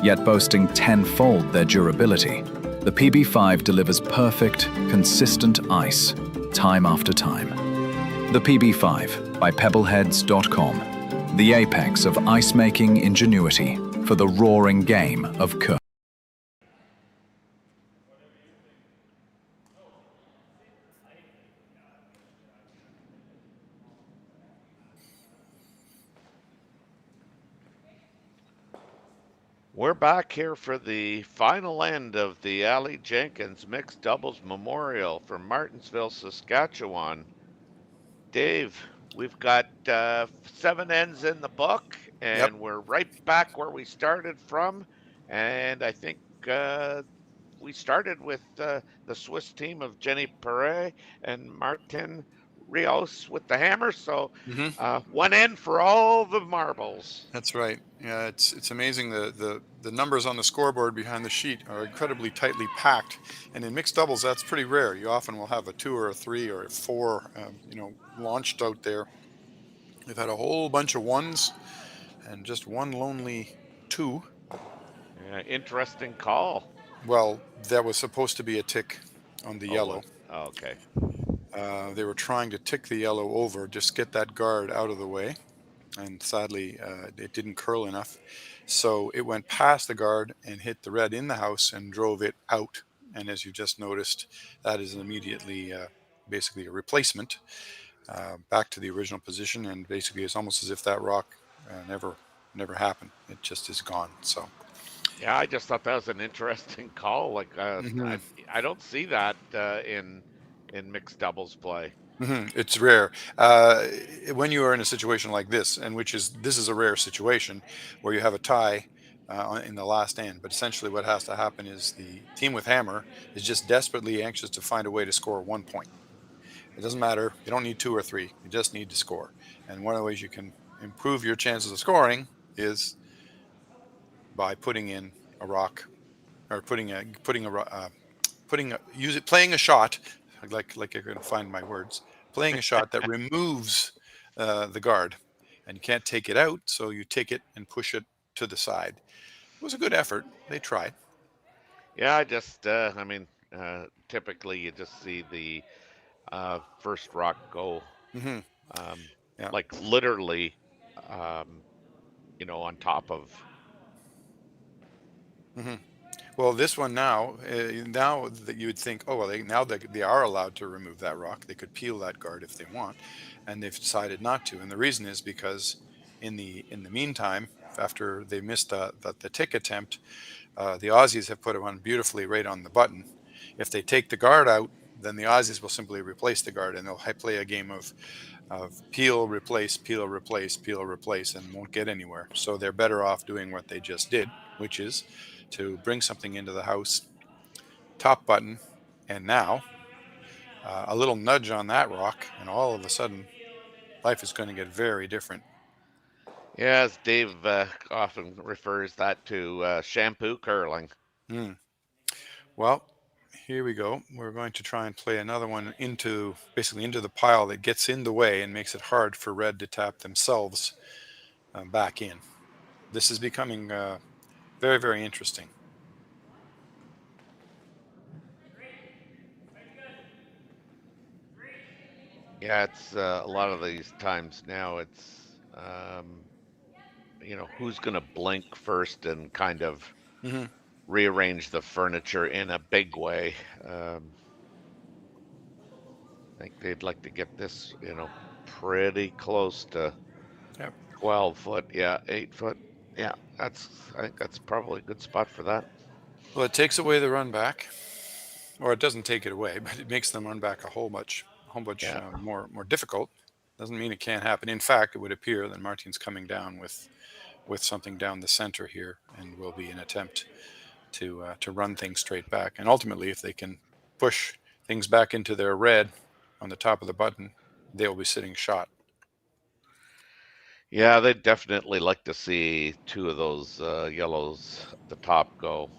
yet boasting tenfold their durability, the PB5 delivers perfect, consistent ice, time after time. The PB5 by Pebbleheads.com, the apex of ice-making ingenuity for the roaring game of curling. We're back here for the final end of the Aly Jenkins Mixed Doubles Memorial from Martensville, Saskatchewan. Dave, we've got 7 ends in the book, and we're right back where we started from. And I think we started with the Swiss team of Jenny Perret and Martin Rios with the hammer. So Hmm. one end for all the marbles. That's right. Yeah, it's amazing. The numbers on the scoreboard behind the sheet are incredibly tightly packed, and in mixed doubles, that's pretty rare. You often will have a 2 or a 3 or a 4, launched out there. We've had a whole bunch of ones and just one lonely 2. Interesting call. Well, that was supposed to be a tick on the Oh, yellow. was okay. They were trying to tick the yellow over, just get that guard out of the way. And sadly, it didn't curl enough. So it went past the guard and hit the red in the house and drove it out. And as you just noticed, that is immediately basically a replacement back to the original position. And basically, it's almost as if that rock never happened. It just is gone. So. Yeah, I just thought that was an interesting call. Like, Mhm. I don't see that in mixed doubles play. It's rare when you are in a situation like this, and this is a rare situation where you have a tie in the last end. But essentially, what has to happen is the team with hammer is just desperately anxious to find a way to score 1 point. It doesn't matter. You don't need 2 or 3. You just need to score. And one of the ways you can improve your chances of scoring is by putting in a rock, or playing a shot, like you're going to find my words, playing a shot that removes the guard, and you can't take it out, so you take it and push it to the side. It was a good effort. They tried. Yeah, I just, I mean, typically you just see the first rock go, Hmm. um, Yeah. like literally, um, on top of. Hmm. Well, this one now that you would think, oh well, now they are allowed to remove that rock. They could peel that guard if they want, and they've decided not to. And the reason is because in the meantime, after they missed the tick attempt, the Aussies have put it on beautifully right on the button. If they take the guard out, then the Aussies will simply replace the guard, and they'll play a game of peel, replace, peel, replace, peel, replace, and won't get anywhere. So they're better off doing what they just did, which is to bring something into the house, top button, and now a little nudge on that rock, and all of a sudden, life is going to get very different. Yeah, as Dave often refers that to shampoo curling. Mm. Well, here we go. We're going to try and play another one basically into the pile that gets in the way and makes it hard for red to tap themselves back in. This is becoming very, very interesting. Yeah, it's a lot of these times now. It's who's going to blink first and kind of Hmm. rearrange the furniture in a big way. I think they'd like to get this, pretty close to Yep. 12 foot. Yeah, 8 foot. Yeah, I think that's probably a good spot for that. Well, it takes away the run back, or it doesn't take it away, but it makes them run back a whole bunch Yeah. more difficult. Doesn't mean it can't happen. In fact, it would appear that Martin's coming down with something down the center here, and will be an attempt to run things straight back. And ultimately, if they can push things back into their red on the top of the button, they'll be sitting shot. Yeah, they'd definitely like to see two of those yellows at the top go.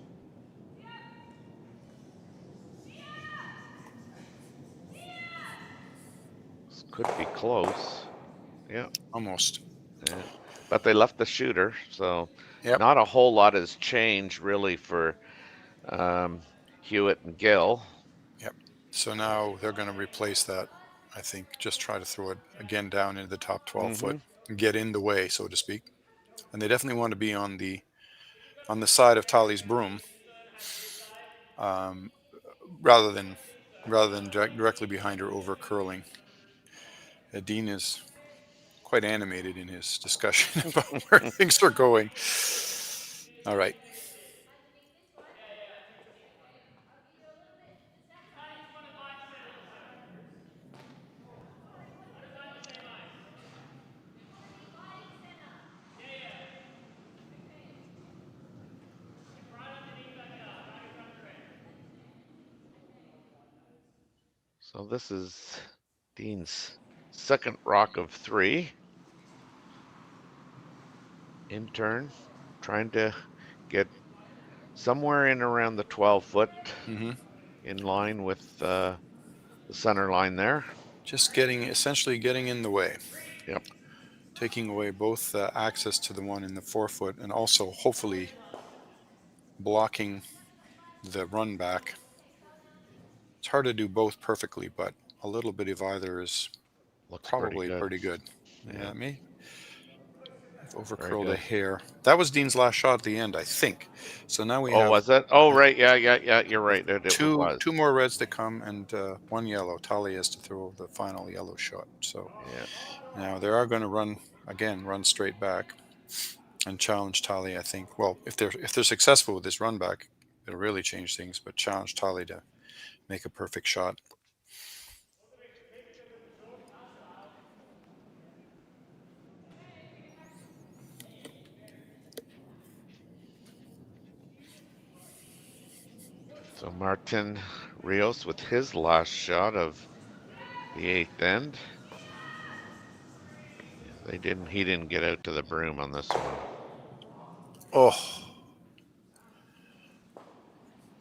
This could be close. Yeah. Almost. Yeah. But they left the shooter, so Yep. not a whole lot has changed really for Hewitt and Gill. Yep. So now they're going to replace that. I think just try to throw it again down into the top 12 foot and get in the way, so to speak. And they definitely want to be on the side of Tahli's broom, um, rather than directly behind her over curling. Dean is quite animated in his discussion about where things are going. All right. So this is Dean's second rock of 3. In turn, trying to get somewhere in around the 12-foot, in line with the center line there. Just essentially getting in the way. Yep. Taking away both access to the one in the 4-foot, and also hopefully blocking the run back. It's hard to do both perfectly, but a little bit of either is Looks probably pretty good. Yeah, me. Overcurled a hair. That was Dean's last shot at the end, I think. So now we have. Oh, was it? Oh, right. Yeah. You're right. Two more reds to come and 1 yellow. Tahli has to throw the final yellow shot. So now they are going to run straight back and challenge Tahli, I think. Well, if they're successful with this run back, it'll really change things. But challenge Tahli to make a perfect shot. So Martin Rios with his last shot of the 8th end. He didn't get out to the broom on this one. Oh.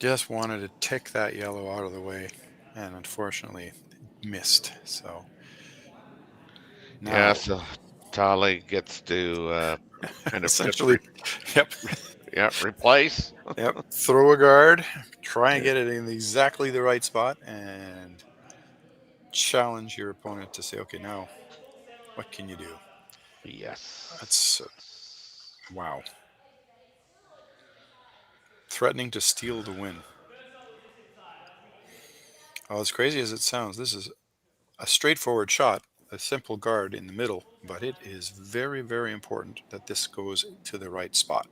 Just wanted to tick that yellow out of the way, and unfortunately missed. So now, so Tahli gets to kind of essentially, replace. Throw a guard, try and get it in exactly the right spot, and challenge your opponent to say, okay, now what can you do? Yes. That's wow. Threatening to steal the win. Well, as crazy as it sounds, this is a straightforward shot, a simple guard in the middle, but it is very, very important that this goes to the right spot.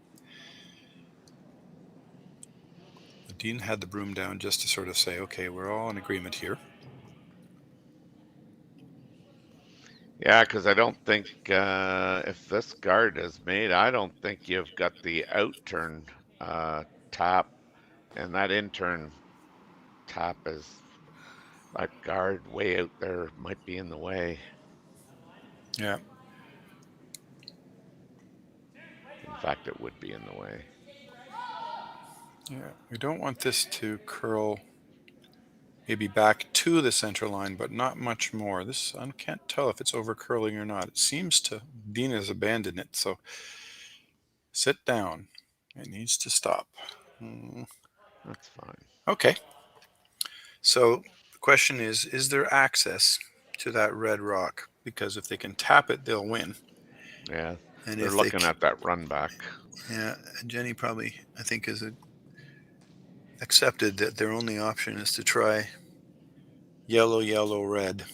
The Dean had the broom down just to sort of say, okay, we're all in agreement here. Yeah, because I don't think if this guard is made, I don't think you've got the out turn tap, and that in turn tap is that guard way out there might be in the way. Yeah. In fact, it would be in the way. Yeah, we don't want this to curl maybe back to the center line, but not much more. This, I can't tell if it's over curling or not. It seems to, Dean has abandoned it, so sit down. It needs to stop. That's fine. Okay. So the question is there access to that red rock? Because if they can tap it, they'll win. Yeah, and they're looking at that run back. Yeah, Jenny probably, I think, has accepted that their only option is to try yellow, yellow, red,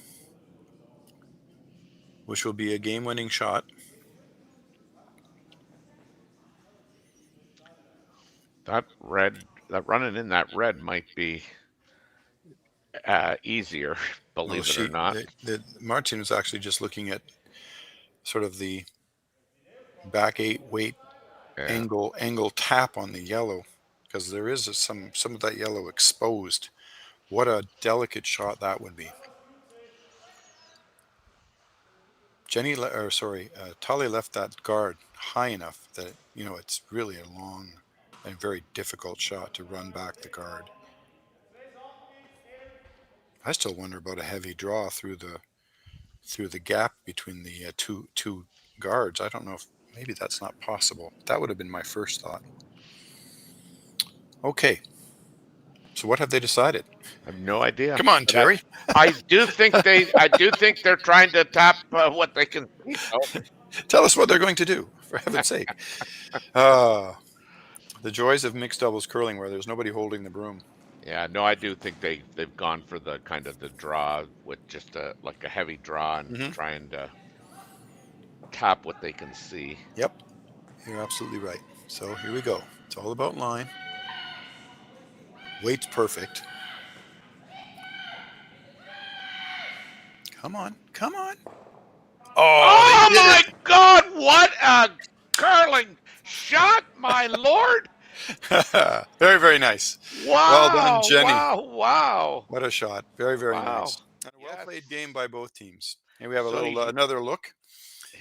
which will be a game-winning shot. That running in that red might be easier, believe it or not. Martin was actually just looking at sort of the back 8 weight angle tap on the yellow, because there is some of that yellow exposed. What a delicate shot that would be. Tahli left that guard high enough that it's really a long and very difficult shot to run back the guard. I still wonder about a heavy draw through the gap between the two guards. I don't know if maybe that's not possible. That would have been my first thought. Okay. So what have they decided? I have no idea. Come on, Terry. I do think they're trying to tap what they can. Tell us what they're going to do, for heaven's sake. The joys of mixed doubles curling where there's nobody holding the broom. Yeah, no, I do think they've gone for the kind of the draw with just like a heavy draw and trying to tap what they can see. Yep, you're absolutely right. So here we go. It's all about line. Weight's perfect. Come on. Oh my God! What a curling shot, my lord! Very, very nice. Wow! Well done, Jenny. Wow! What a shot. Very, very nice. played game by both teams. And we have a So little another look.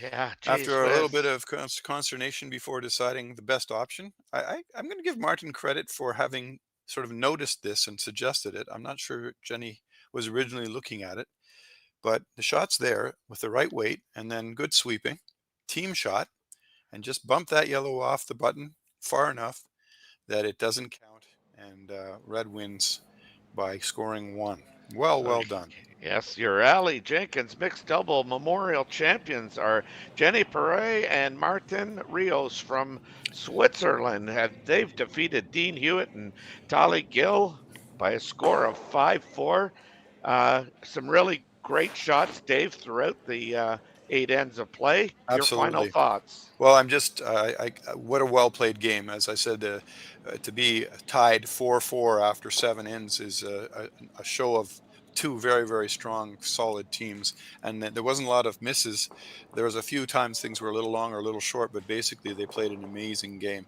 Yeah, geez After a little whiz. bit of consternation before deciding the best option, I'm going to give Martin credit for having sort of noticed this and suggested it. I'm not sure Jenny was originally looking at it, but the shot's there with the right weight and then good sweeping, team shot, and just bump that yellow off the button far enough that it doesn't count, and red wins by scoring 1. Well done. Yes, your Aly Jenkins mixed double memorial champions are Jenny Perret and Martin Rios from Switzerland. They've defeated Dean Hewitt and Tahli Gill by a score of 5-4. Some really great shots, Dave, throughout the 8 ends of play. Absolutely. Your final thoughts? Well, I'm just, what a well-played game. As I said, to be tied 4-4 after 7 ends is a show of 2 very, very strong, solid teams. And there wasn't a lot of misses. There was a few times things were a little long or a little short, but basically they played an amazing game.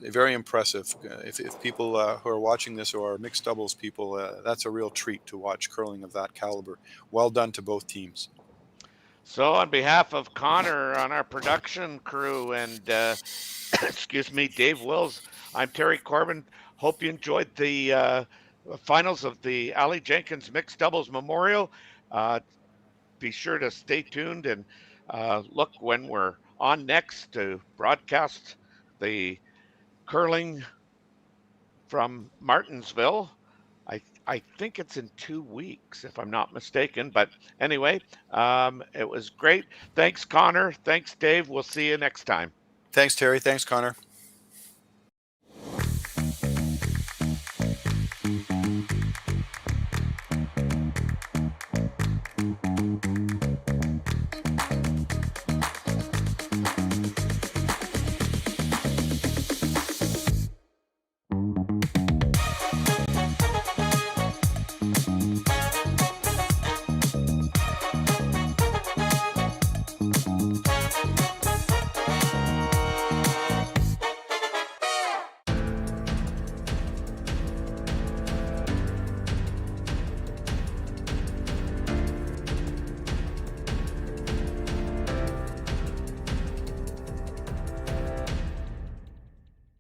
Very impressive. If people who are watching this or are mixed doubles people, that's a real treat to watch curling of that caliber. Well done to both teams. So on behalf of Connor on our production crew and excuse me, Dave Wills, I'm Terry Corbin. Hope you enjoyed the finals of the Aly Jenkins Mixed Doubles Memorial. Be sure to stay tuned and look when we're on next to broadcast the curling from Martensville. I think it's in 2 weeks, if I'm not mistaken. But anyway, it was great. Thanks, Connor. Thanks, Dave. We'll see you next time. Thanks, Terry. Thanks, Connor.